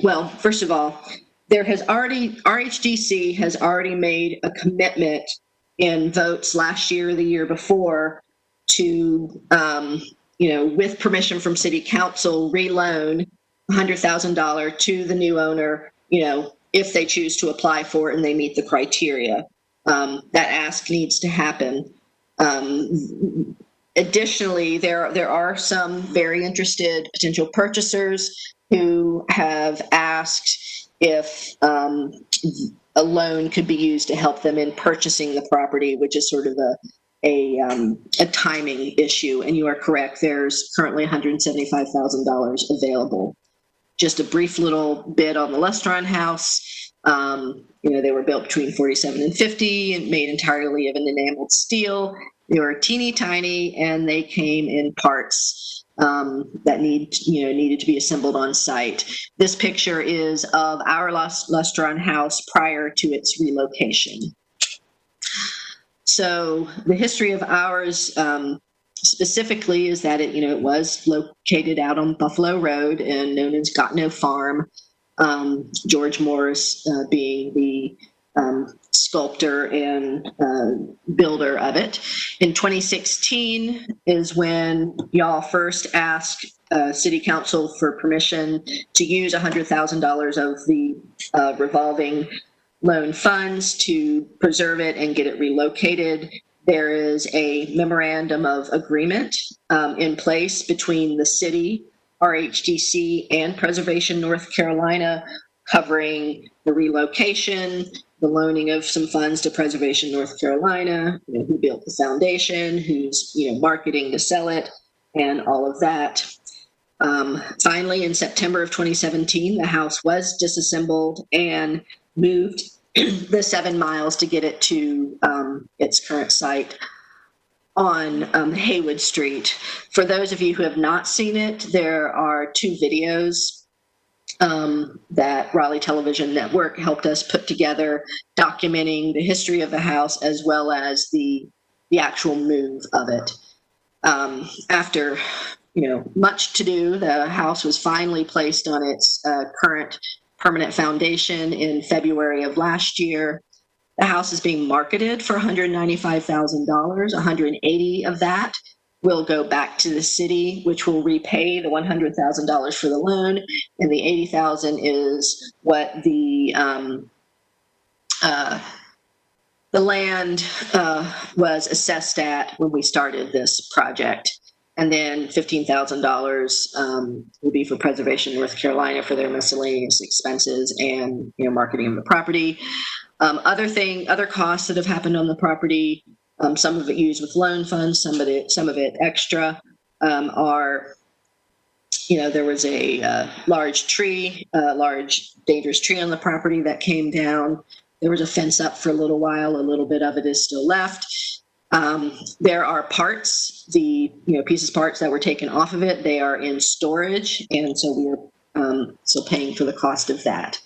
well, first of all, RHDC has already made a commitment in votes last year or the year before to, with permission from city council, reloan $100,000 to the new owner, if they choose to apply for it and they meet the criteria. That ask needs to happen. Additionally, there are some very interested potential purchasers who have asked if a loan could be used to help them in purchasing the property, which is sort of a timing issue. And you are correct, there's currently $175,000 available. Just a brief little bit on the Lustron house. They were built between 47 and 50 and made entirely of an enameled steel. They were teeny tiny, and they came in parts that needed to be assembled on site. This picture is of our Lustron house prior to its relocation. So the history of ours specifically is that it was located out on Buffalo Road and known as Got No Farm. George Morris being the sculptor and builder of it. In 2016 is when y'all first asked City Council for permission to use $100,000 of the revolving loan funds to preserve it and get it relocated. There is a memorandum of agreement in place between the city, RHDC, and Preservation North Carolina, covering the relocation, the loaning of some funds to Preservation North Carolina, who built the foundation, who's marketing to sell it, and all of that. Finally, in September of 2017, the house was disassembled and moved the 7 miles to get it to its current site on Haywood Street. For those of you who have not seen it, there are 2 videos that Raleigh Television Network helped us put together, documenting the history of the house as well as the actual move of it. After much to do, the house was finally placed on its current permanent foundation in February of last year. The house is being marketed for $195,000. $180,000 of that will go back to the city, which will repay the $100,000 for the loan, and the $80,000 is what the land was assessed at when we started this project. And then $15,000 will be for Preservation North Carolina for their miscellaneous expenses and marketing of the property. Other costs that have happened on the property, some of it used with loan funds, some of it extra, are there was a large dangerous tree on the property that came down. There was a fence up for a little while. A little bit of it is still left. There are parts, parts that were taken off of it. They are in storage, and so we're still paying for the cost of that.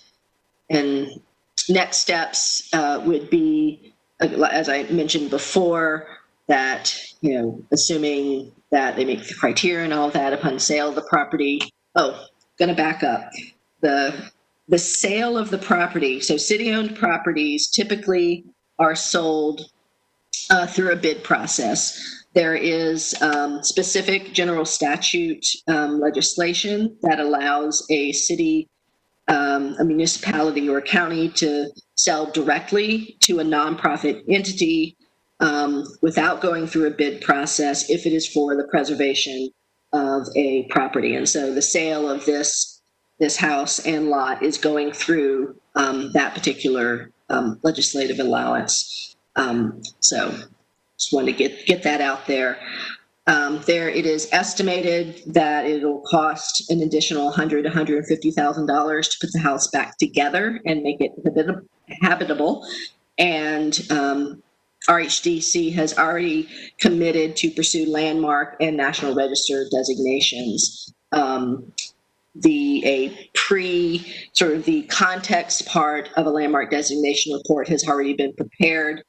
And next steps would be, as I mentioned before, that assuming that they meet the criteria and all of that upon sale of the property. Oh, going to back up. The sale of the property. So city-owned properties typically are sold through a bid process. There is specific general statute legislation that allows a city, a municipality, or a county to sell directly to a nonprofit entity without going through a bid process if it is for the preservation of a property. And so the sale of this house and lot is going through that particular legislative allowance. So just wanted to get that out there. It is estimated that it'll cost an additional $100,000 to $150,000 to put the house back together and make it habitable. And RHDC has already committed to pursue landmark and National Register designations. The context part of a landmark designation report has already been prepared.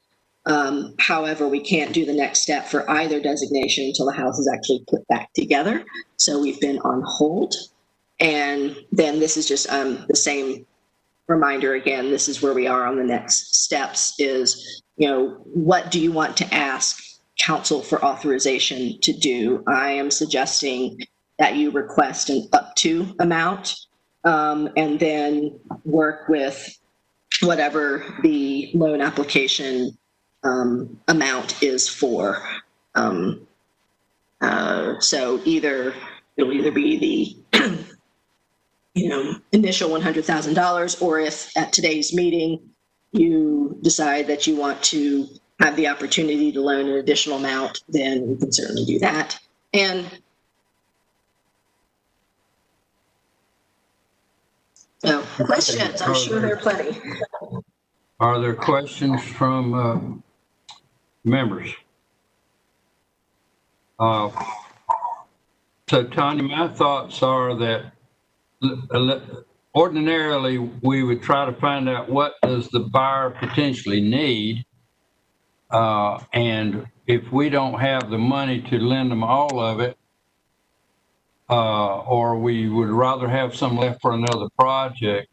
However, we can't do the next step for either designation until the house is actually put back together. So we've been on hold. And then this is just the same reminder again. This is where we are on the next steps is, what do you want to ask council for authorization to do? I am suggesting that you request an up to amount and then work with whatever the loan application amount is for. So it'll either be the initial $100,000, or if at today's meeting you decide that you want to have the opportunity to loan an additional amount, then we can certainly do that. And so questions, I'm sure there are plenty. Are there questions from members? So Tanya, my thoughts are that ordinarily we would try to find out what does the buyer potentially need, and if we don't have the money to lend them all of it, or we would rather have some left for another project,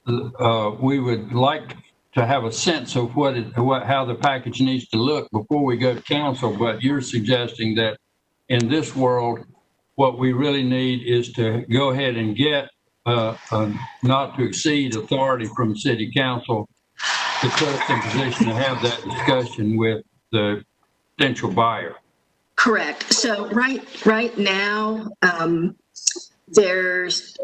we would like to have a sense of how the package needs to look before we go to council. But you're suggesting that in this world, what we really need is to go ahead and get not to exceed authority from city council to put us in position to have that discussion with the potential buyer. Correct. So right now, there's,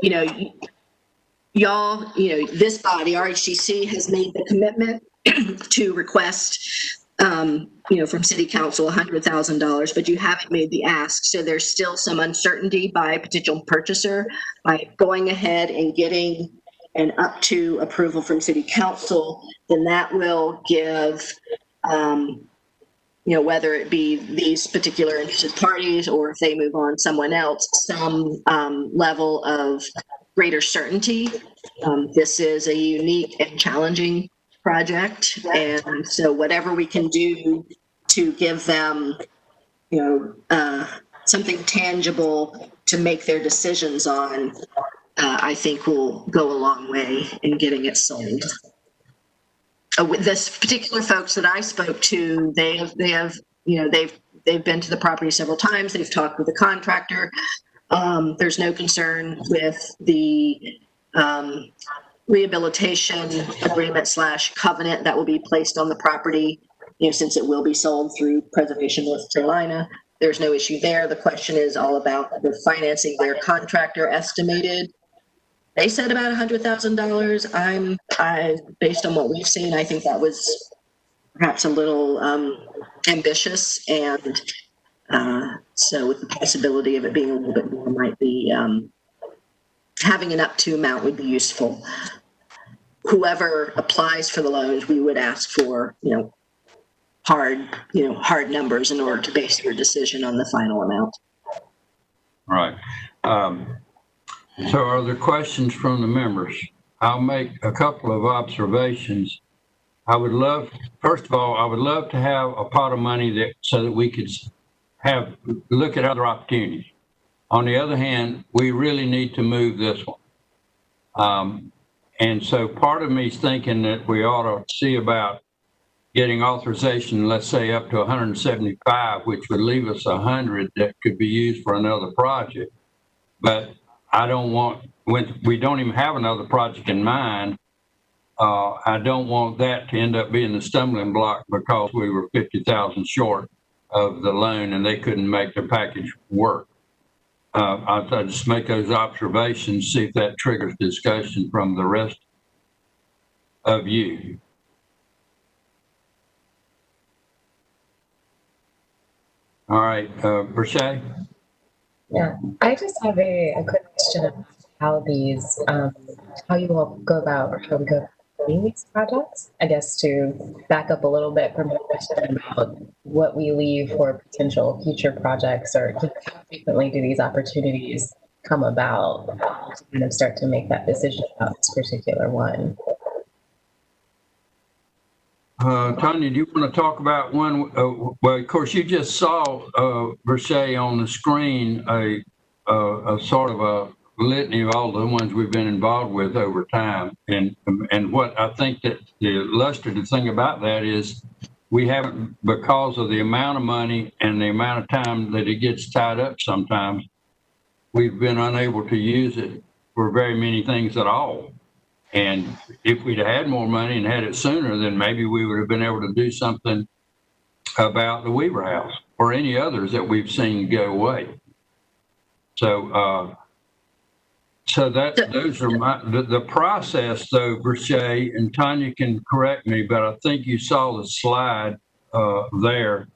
y'all, this body, RHDC, has made the commitment to request from city council, $100,000, but you haven't made the ask. So there's still some uncertainty by a potential purchaser. By going ahead and getting an up to approval from city council, then that will give, whether it be these particular interested parties or if they move on someone else, some level of greater certainty. This is a unique and challenging project, and so whatever we can do to give them, something tangible to make their decisions on, I think will go a long way in getting it sold. With this particular folks that I spoke to, they've been to the property several times. They've talked with the contractor. There's no concern with the rehabilitation agreement / covenant that will be placed on the property, since it will be sold through Preservation North Carolina. There's no issue there. The question is all about the financing. Their contractor estimated, they said about $100,000. Based on what we've seen, I think that was perhaps a little ambitious, and so with the possibility of it being a little bit more, might be having an up to amount would be useful. Whoever applies for the loans, we would ask for, hard numbers in order to base your decision on the final amount. Right. So are there questions from the members? I'll make a couple of observations. First of all, I would love to have a pot of money so that we could look at other opportunities. On the other hand, we really need to move this one. And so part of me is thinking that we ought to see about getting authorization, let's say up to 175, which would leave us 100 that could be used for another project. But I don't want, when we don't even have another project in mind, I don't want that to end up being the stumbling block because we were 50,000 short of the loan and they couldn't make the package work. I'll just make those observations, see if that triggers discussion from the rest of you. All right, Brashay? Yeah, I just have a quick question about how these, how you all go about, or how we go about these projects. I guess to back up a little bit from the question about what we leave for potential future projects, or how frequently do these opportunities come about to kind of start to make that decision about this particular one? Tanya, do you want to talk about one? Well, of course, you just saw, Brashay, on the screen a sort of a litany of all the ones we've been involved with over time. And what I think that the illustrative thing about that is we haven't, because of the amount of money and the amount of time that it gets tied up sometimes, we've been unable to use it for very many things at all. And if we'd had more money and had it sooner, then maybe we would have been able to do something about the Weaver House or any others that we've seen go away. So, those are the process, though, Brashay, and Tanya can correct me, but I think you saw the slide there.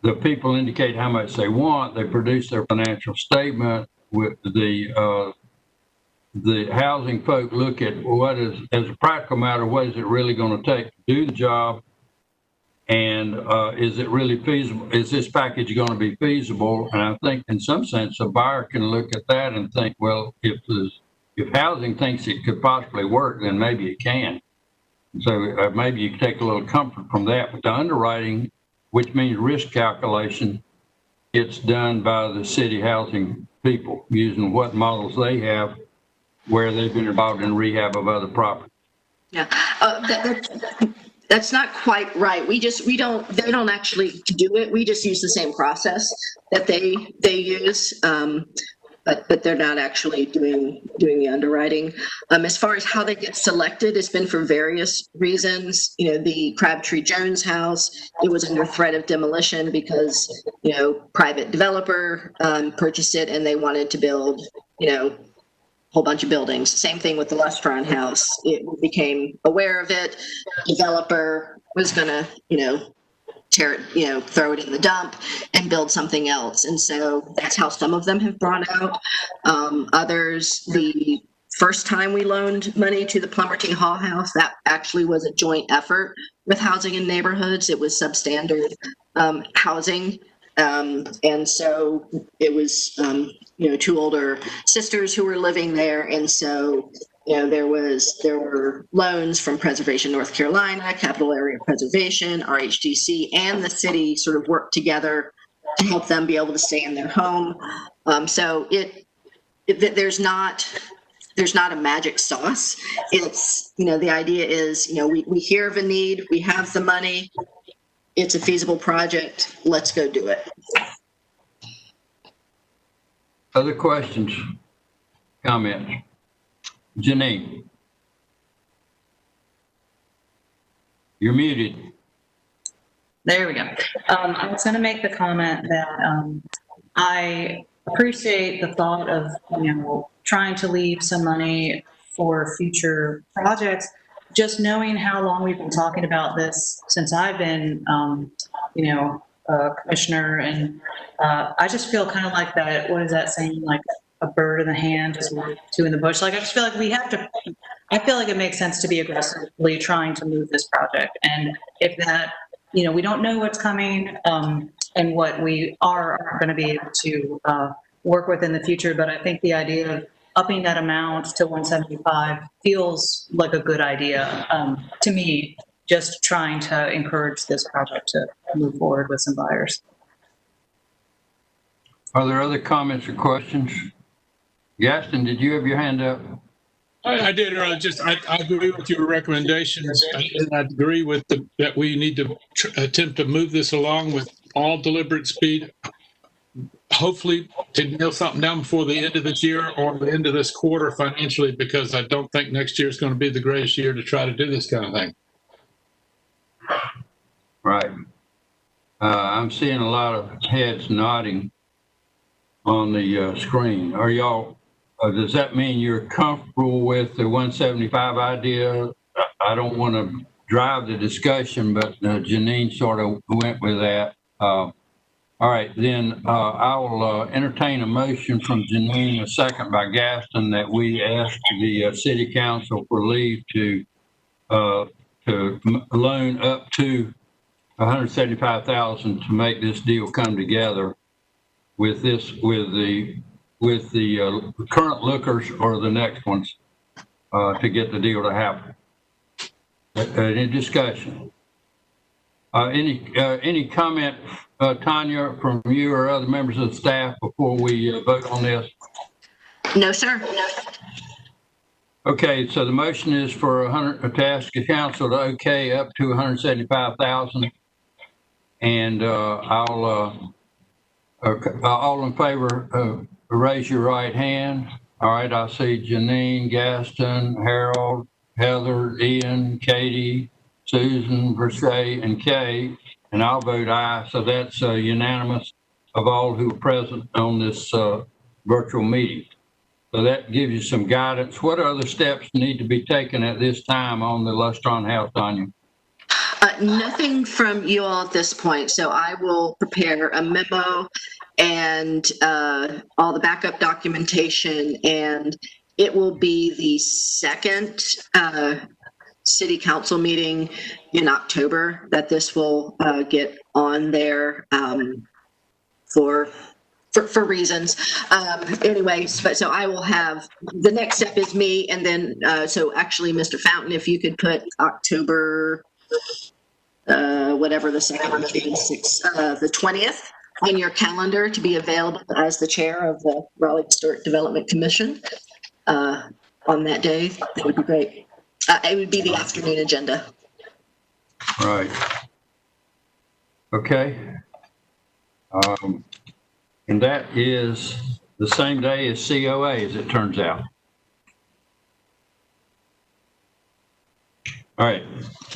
The people indicate how much they want. They produce their financial statement. With the housing folk look at what is, as a practical matter, what is it really going to take to do the job, and is it really feasible? Is this package going to be feasible? And I think, in some sense, a buyer can look at that and think, well, if housing thinks it could possibly work, then maybe it can. So maybe you can take a little comfort from that. But the underwriting, which means risk calculation, it's done by the city housing people using what models they have, where they've been involved in rehab of other properties. Yeah, that's not quite right. They don't actually do it. We just use the same process that they use, but they're not actually doing the underwriting. As far as how they get selected, it's been for various reasons. The Crabtree Jones house, it was under threat of demolition because, private developer purchased it and they wanted to build, whole bunch of buildings. Same thing with the Lustron house. It became aware of it. Developer was gonna, tear it, throw it in the dump and build something else. And so that's how some of them have brought out. Others, the first time we loaned money to the Plummerton Hall House, that actually was a joint effort with Housing and Neighborhoods. It was substandard housing. And so it was, two older sisters who were living there. And so, there were loans from Preservation North Carolina, Capital Area Preservation, RHDC, and the city sort of worked together to help them be able to stay in their home. So there's not a magic sauce. It's, the idea is, we hear of a need, we have the money, it's a feasible project, let's go do it. Other questions, comments? Janine, you're muted. There we go. I was going to make the comment that I appreciate the thought of, trying to leave some money for future projects. Just knowing how long we've been talking about this since I've been, commissioner, and I just feel kind of like that. What is that saying? Like a bird in the hand is worth two in the bush. Like I just feel like I feel like it makes sense to be aggressively trying to move this project. And if that, we don't know what's coming and what we are going to be able to work with in the future. But I think the idea of upping that amount to 175 feels like a good idea to me, just trying to encourage this project to move forward with some buyers. Are there other comments or questions? Gaston, did you have your hand up? I did. I agree with your recommendations, and I agree with that we need to attempt to move this along with all deliberate speed. Hopefully, to nail something down before the end of this year or the end of this quarter financially, because I don't think next year is going to be the greatest year to try to do this kind of thing. Right. I'm seeing a lot of heads nodding on the screen. Are y'all? Does that mean you're comfortable with the 175 idea? I don't want to drive the discussion, but Janine sort of went with that. All right, then I will entertain a motion from Janine, a second by Gaston, that we ask the City Council for leave to loan up to $175,000 to make this deal come together with the current lookers or the next ones to get the deal to happen. Any discussion? Any comment, Tanya, from you or other members of the staff before we vote on this? No, sir. Okay, so the motion is for to ask the council to okay up to 175,000, and all in favor, raise your right hand. All right, I see Janine, Gaston, Harold, Heather, Ian, Katie, Susan, Versailles, and Kay, and I'll vote aye. So that's unanimous of all who are present on this virtual meeting. So that gives you some guidance. What other steps need to be taken at this time on the Lustron House, Tanya? Nothing from you all at this point. So I will prepare a memo and all the backup documentation, and it will be the second city council meeting in October that this will get on there for reasons. Anyways, but so I will have, the next step is me, and then so actually, Mr. Fountain, if you could put October, whatever the second meeting is, the 20th on your calendar to be available as the chair of the Raleigh Historic Development Commission on that day, that would be great. It would be the afternoon agenda. Right. Okay. And that is the same day as COA, as it turns out. All right.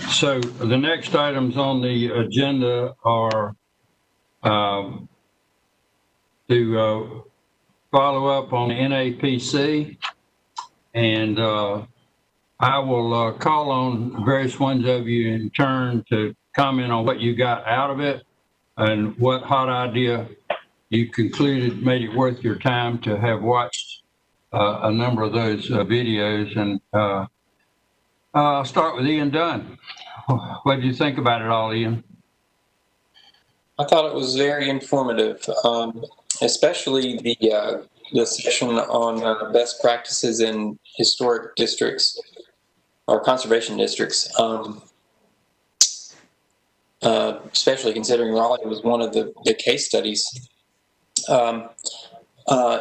So the next items on the agenda are to follow up on the NAPC, and I I will call on various ones of you in turn to comment on what you got out of it and what hot idea you concluded made it worth your time to have watched a number of those videos. And I'll start with Ian Dunn. What did you think about it all, Ian? I thought it was very informative, especially the session on best practices in historic districts or conservation districts, especially considering Raleigh was one of the case studies. In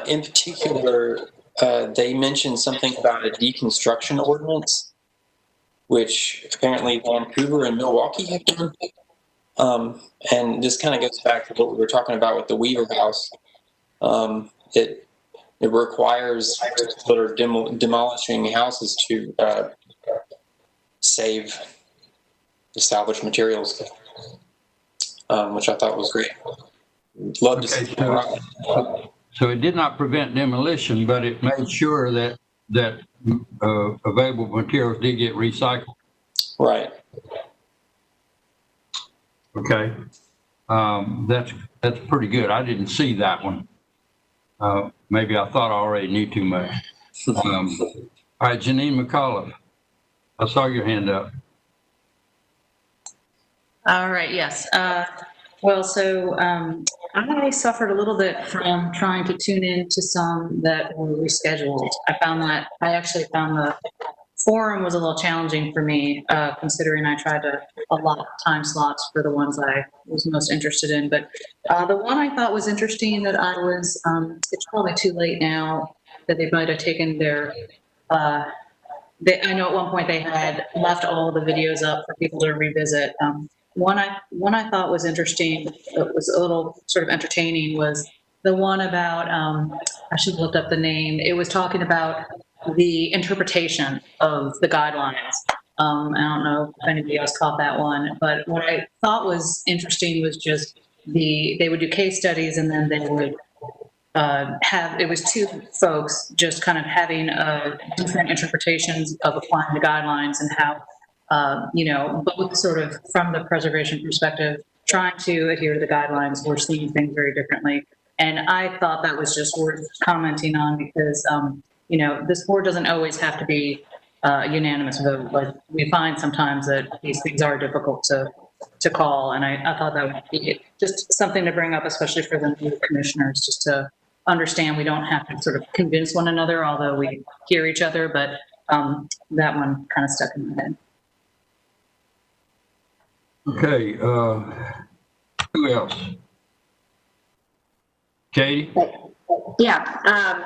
particular, they mentioned something about a deconstruction ordinance, which apparently Vancouver and Milwaukee have done. And this kind of goes back to what we were talking about with the Weaver House. It requires sort of demolishing houses to save the salvage materials, which I thought was great. Love to see. So it did not prevent demolition, but it made sure that available materials did get recycled. Right. Okay. That's pretty good. I didn't see that one. Maybe I thought I already knew too much. All right, Janine McAuliffe, I saw your hand up. All right, yes. Well, so I suffered a little bit from trying to tune in to some that were rescheduled. I actually found the forum was a little challenging for me, considering I tried to allot time slots for the ones I was most interested in. But the one I thought was interesting that I was, it's probably too late now that they might have taken their, I know at one point they had left all the videos up for people to revisit. One I thought was interesting, that was a little sort of entertaining, was the one about, I should have looked up the name. It was talking about the interpretation of the guidelines. I don't know if anybody else caught that one, but what I thought was interesting was just they would do case studies, and then they would it was two folks just kind of having different interpretations of applying the guidelines and how, both sort of from the preservation perspective, trying to adhere to the guidelines, we're seeing things very differently. And I thought that was just worth commenting on because, this board doesn't always have to be a unanimous vote. Like we find sometimes that these things are difficult to call. And I thought that would be just something to bring up, especially for the new commissioners, just to understand we don't have to sort of convince one another, although we hear each other, but that one kind of stuck in my head. Okay, who else? Katie? Yeah,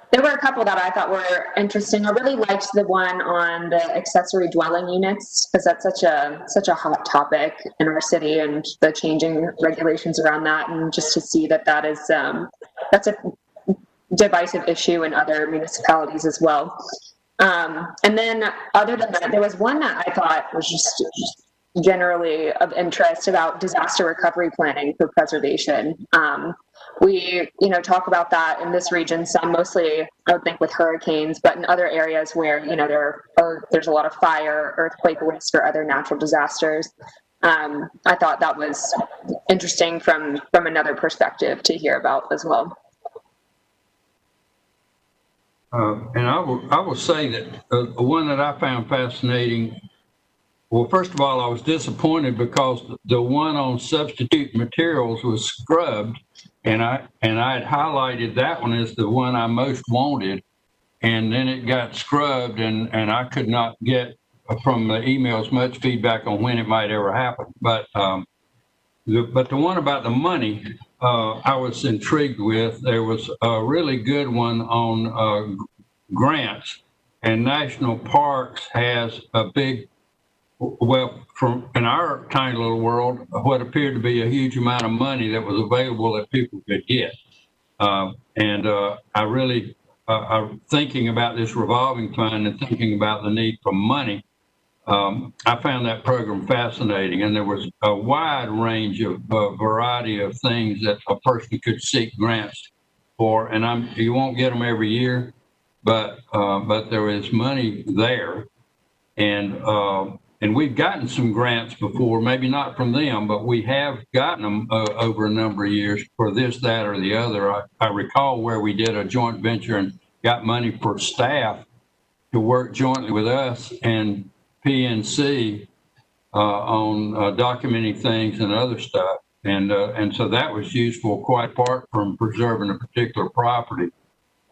there were a couple that I thought were interesting. I really liked the one on the accessory dwelling units because that's such a hot topic in our city and the changing regulations around that, and just to see that is that's a divisive issue in other municipalities as well. And then other than that, there was one that I thought was just generally of interest about disaster recovery planning for preservation. We, talk about that in this region, some mostly, I would think, with hurricanes, but in other areas where, there's a lot of fire, earthquake risk, or other natural disasters. I thought that was interesting from another perspective to hear about as well. And I will say that one that I found fascinating. Well, first of all, I was disappointed because the one on substitute materials was scrubbed, and I had highlighted that one as the one I most wanted, and then it got scrubbed, and I could not get from the emails much feedback on when it might ever happen. But the one about the money, I was intrigued with. There was a really good one on grants, and National Parks has a big, well, from in our tiny little world, what appeared to be a huge amount of money that was available that people could get. And I really, thinking about this revolving fund and thinking about the need for money, I found that program fascinating. And there was a wide range of variety of things that a person could seek grants for. And you won't get them every year, but there is money there. And we've gotten some grants before, maybe not from them, but we have gotten them over a number of years for this, that, or the other. I recall where we did a joint venture and got money for staff to work jointly with us and PNC on documenting things and other stuff. And so that was useful quite apart from preserving a particular property.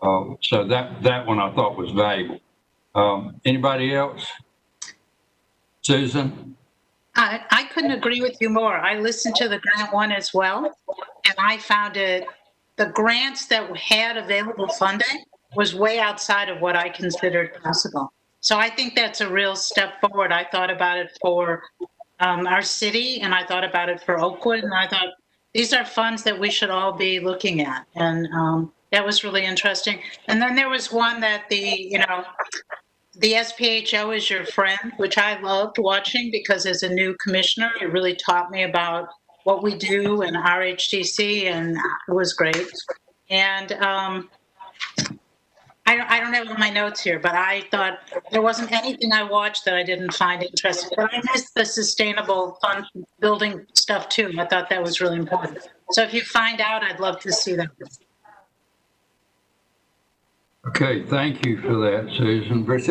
So that one I thought was valuable. Anybody else? Susan? I couldn't agree with you more. I listened to the grant one as well, and I found it, the grants that had available funding was way outside of what I considered possible. So I think that's a real step forward. I thought about it for our city, and I thought about it for Oakwood, and I thought these are funds that we should all be looking at. And that was really interesting. And then there was one that the SPHO is your friend, which I loved watching because as a new commissioner, it really taught me about what we do in RHDC, and it was great. And I don't have my notes here, but I thought there wasn't anything I watched that I didn't find interesting. But I missed the sustainable fund building stuff too. I thought that was really important. So if you find out, I'd love to see that. Okay, thank you for that, Susan. Brice?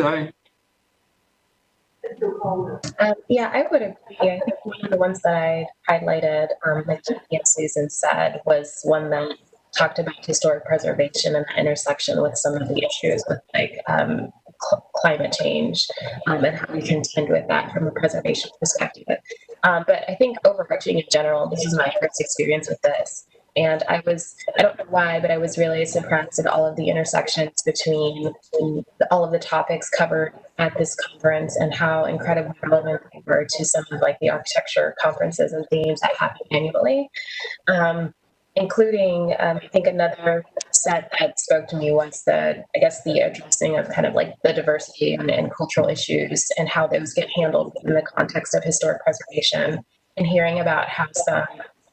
Yeah, I would agree. I think one of the ones that I highlighted, like Jackie and Susan said, was one that talked about historic preservation and the intersection with some of the issues with like climate change and how we contend with that from a preservation perspective. But I think overarching in general, this is my first experience with this. And I don't know why, but I was really surprised at all of the intersections between all of the topics covered at this conference and how incredibly relevant they were to some of like the architecture conferences and themes that happen annually. Including, I think another set that spoke to me was the addressing of kind of like the diversity and cultural issues and how those get handled in the context of historic preservation, and hearing about how some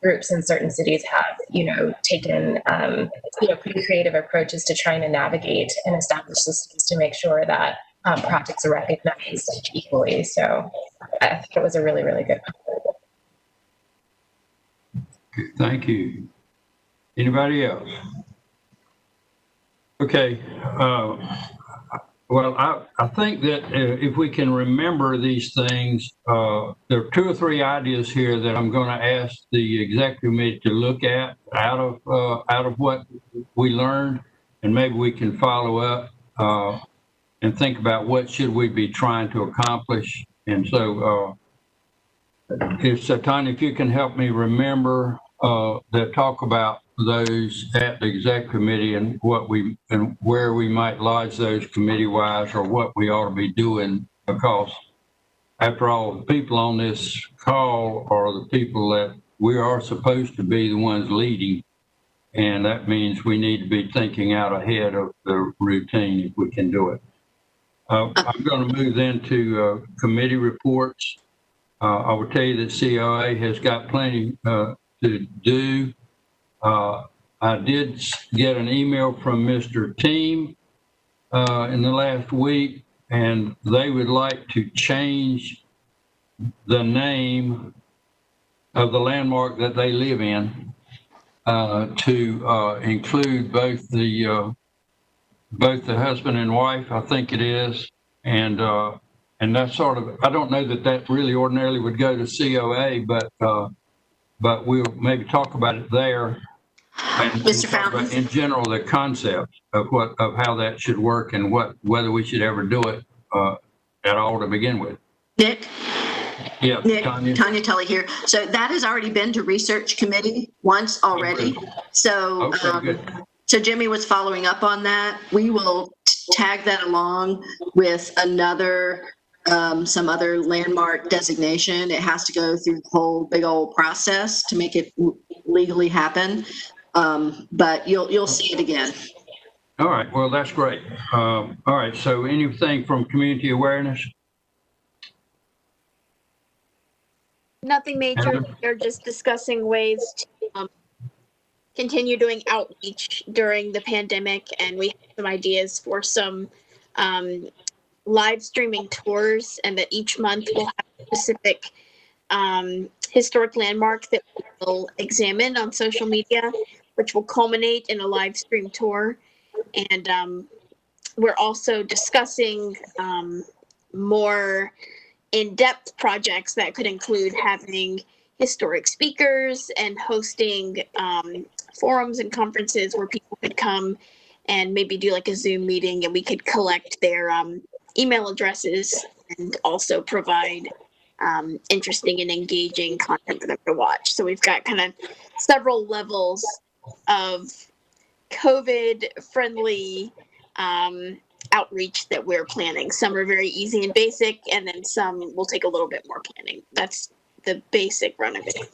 groups in certain cities have, taken, pretty creative approaches to trying to navigate and establish systems to make sure that projects are recognized equally. So I think it was a really, really good conference. Thank you. Anybody else? Okay. Well, I think that if we can remember these things, there are 2 or 3 ideas here that I'm going to ask the executive committee to look at out of what we learned, and maybe we can follow up and think about what should we be trying to accomplish. And so, Tanya, if you can help me remember that talk about those at the exec committee and where we might lodge those committee wise, or what we ought to be doing, because after all, the people on this call are the people that we are supposed to be the ones leading, and that means we need to be thinking out ahead of the routine if we can do it. I'm going to move into committee reports. I will tell you that COA has got plenty to do. I did get an email from Mr. Team in the last week, and they would like to change the name of the landmark that they live in to include both the husband and wife, I think it is, and that's sort of, I don't know that really ordinarily would go to COA, but we'll maybe talk about it there. And Mr. Fountain, in general, the concept of how that should work and whether we should ever do it at all to begin with. Nick. Yeah, Nick, Tanya Tully here. So that has already been to research committee once already. So, okay, so Jimmy was following up on that. We will tag that along with some other landmark designation. It has to go through the whole big old process to make it legally happen. But you'll see it again. All right. Well, that's great. All right. So anything from community awareness? Nothing major. Heather? They're just discussing ways to continue doing outreach during the pandemic, and we have some ideas for some live streaming tours, and that each month we'll have a specific historic landmark that we'll examine on social media, which will culminate in a live stream tour. And we're also discussing more in-depth projects that could include having historic speakers and hosting forums and conferences where people could come and maybe do like a Zoom meeting, and we could collect their email addresses and also provide interesting and engaging content for them to watch. So we've got kind of several levels of COVID-friendly outreach that we're planning. Some are very easy and basic, and then some will take a little bit more planning. That's the basic run of it.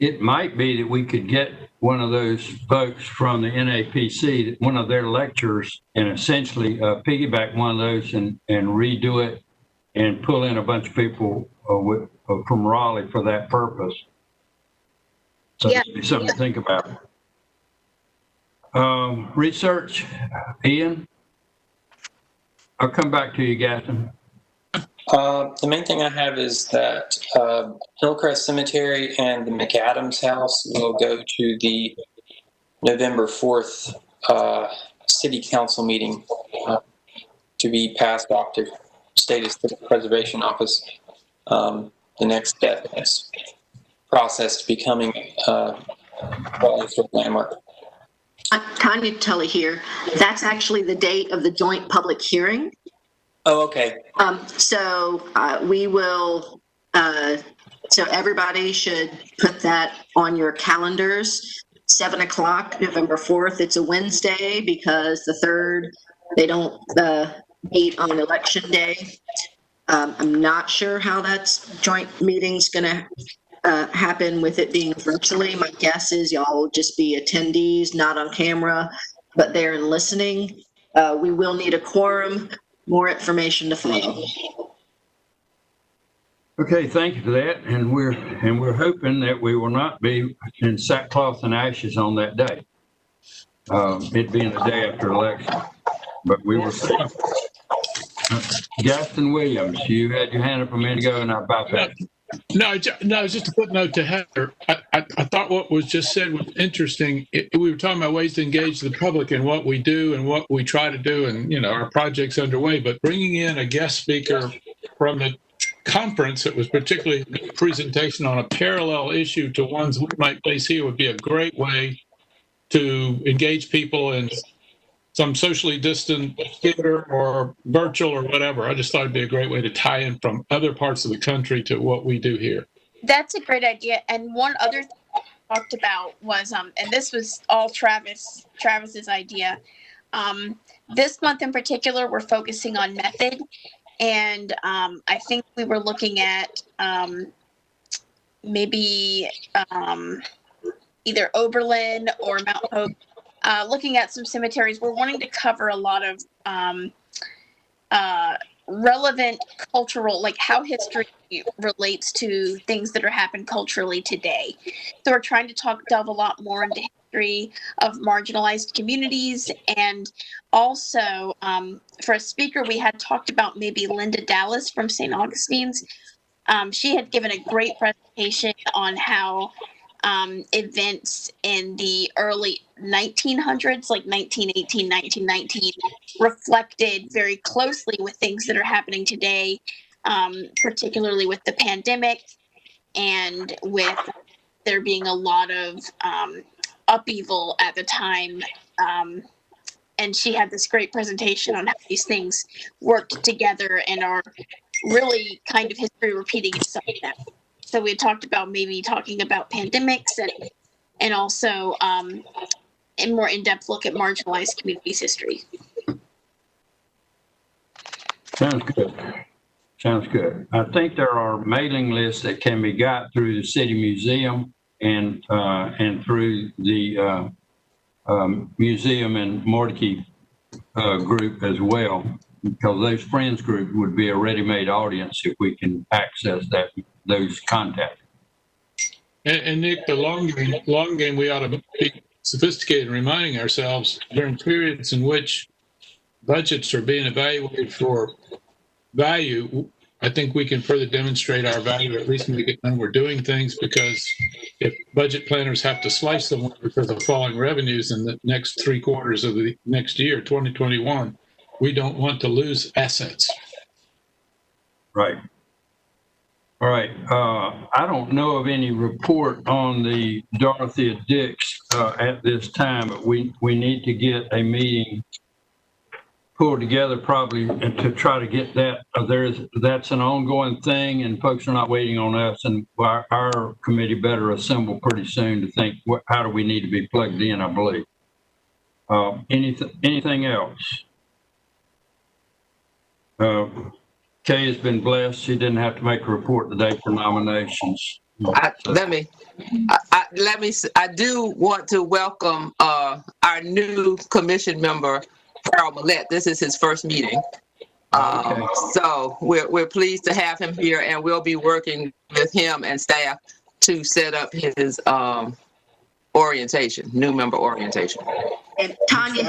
It might be that we could get one of those folks from the NAPC, one of their lectures, and essentially piggyback one of those and redo it and pull in a bunch of people from Raleigh for that purpose. So Yeah. it'd be something to think about. Research, Ian? I'll come back to you, Gaston. The main thing I have is that Hillcrest Cemetery and the McAdams House will go to the November 4th City Council meeting to be passed off to State Historic Preservation Office. The next step in this process to becoming a historic landmark. Tanya Tully here. That's actually the date of the joint public hearing. Oh, okay. So we will, so everybody should put that on your calendars. 7 o'clock, November 4th. It's a Wednesday because the 3rd, they don't meet on election day. I'm not sure how that joint meeting's going to happen with it being virtually. My guess is y'all will just be attendees, not on camera, but there and listening. We will need a quorum. More information to follow. Okay, thank you for that. And we're hoping that we will not be in sackcloth and ashes on that day. It being the day after election, but we will see. Gaston Williams, you had your hand up a minute ago, and I bypassed you. No, just a footnote to Heather. I thought what was just said was interesting. We were talking about ways to engage the public in what we do and what we try to do, and our project's underway. But bringing in a guest speaker from the conference that was particularly a presentation on a parallel issue to ones we might face here would be a great way to engage people in some socially distant theater or virtual or whatever. I just thought it'd be a great way to tie in from other parts of the country to what we do here. That's a great idea. And one other thing I talked about was, and this was all Travis's idea. This month in particular, we're focusing on method. And I think we were looking at maybe either Oberlin or Mount Hope. Looking at some cemeteries, we're wanting to cover a lot of relevant cultural, like how history relates to things that are happening culturally today. So we're trying to delve a lot more into history of marginalized communities. And also for a speaker, we had talked about maybe Linda Dallas from St. Augustine's. She had given a great presentation on how events in the early 1900s, like 1918, 1919, reflected very closely with things that are happening today, particularly with the pandemic and with there being a lot of upheaval at the time. And she had this great presentation on how these things work together and are really kind of history repeating itself now. So we had talked about maybe talking about pandemics and also a more in-depth look at marginalized communities' history. Sounds good. Sounds good. I think there are mailing lists that can be got through the City Museum and through the Museum and Mordecai group as well, because those friends group would be a ready-made audience if we can access those contacts. And Nick, the long game, we ought to be sophisticated in reminding ourselves during periods in which budgets are being evaluated for value, I think we can further demonstrate our value, or at least make it known we're doing things, because if budget planners have to slice them because of falling revenues in the next 3 quarters of the next year, 2021, we don't want to lose assets. Right. All right. I don't know of any report on the Dorothea Dix at this time, but we need to get a meeting pulled together probably to try to get that. That's an ongoing thing, and folks are not waiting on us, and our committee better assemble pretty soon to think, how do we need to be plugged in, I believe. Anything else? Kay has been blessed. She didn't have to make a report today for nominations. I do want to welcome our new commission member, Harold Millette. This is his first meeting. Okay. So we're pleased to have him here, and we'll be working with him and staff to set up his orientation, new member orientation. And Tanya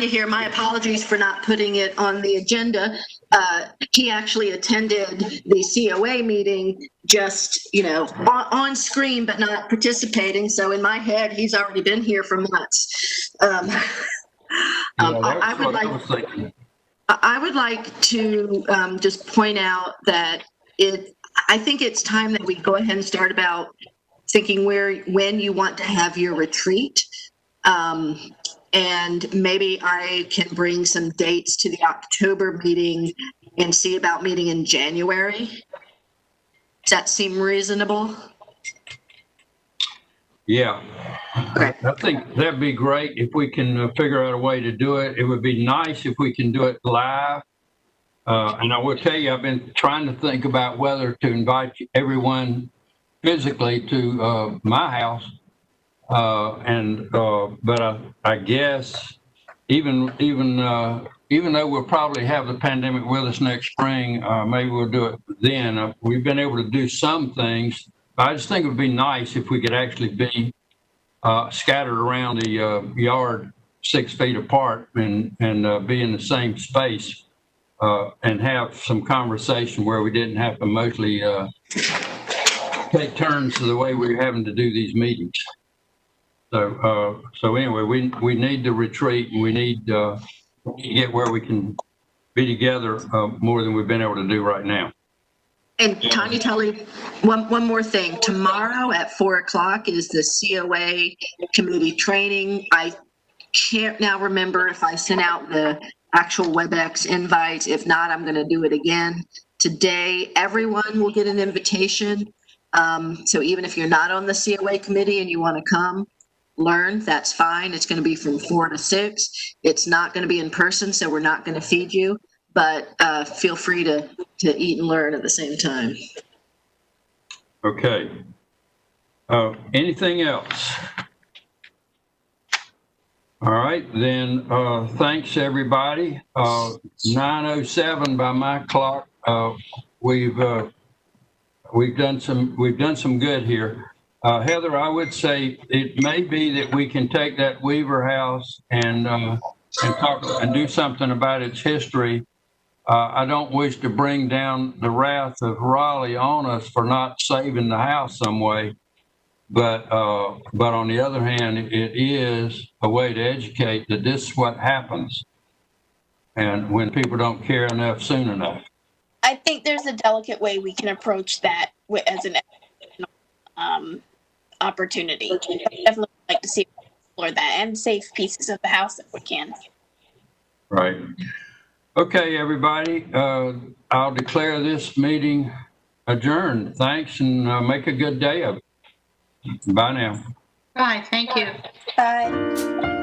here, my apologies for not putting it on the agenda. He actually attended the COA meeting, just, on screen, but not participating. So in my head, he's already been here for months. I would like to just point out that I think it's time that we go ahead and start about thinking when you want to have your retreat. And maybe I can bring some dates to the October meeting and see about meeting in January. Does that seem reasonable? Yeah. Okay. I think that'd be great if we can figure out a way to do it. It would be nice if we can do it live. And I will tell you, I've been trying to think about whether to invite everyone physically to my house. But I guess even though we'll probably have the pandemic with us next spring, maybe we'll do it then. We've been able to do some things. But I just think it would be nice if we could actually be scattered around the yard 6 feet apart and be in the same space and have some conversation where we didn't have to mostly take turns to the way we're having to do these meetings. So anyway, we need to retreat, and we need to get where we can be together more than we've been able to do right now. And Tanya, Tully, one more thing. Tomorrow at 4:00 is the COA committee training. I can't now remember if I sent out the actual WebEx invites. If not, I'm going to do it again today. Everyone will get an invitation. So even if you're not on the COA committee and you want to come learn, that's fine. It's going to be from 4 to 6. It's not going to be in person, so we're not going to feed you, but feel free to eat and learn at the same time. Okay. Anything else? All right, then thanks everybody. 9:07 by my clock. We've done some good here. Heather, I would say it may be that we can take that Weaver house and talk and do something about its history. I don't wish to bring down the wrath of Raleigh on us for not saving the house some way, but on the other hand, it is a way to educate that this is what happens, and when people don't care enough soon enough. I think there's a delicate way we can approach that as an opportunity. I definitely like to see us explore that and save pieces of the house if we can. Right. Okay, everybody. I'll declare this meeting adjourned. Thanks, and make a good day of it. Bye now. Bye. Thank you. Bye.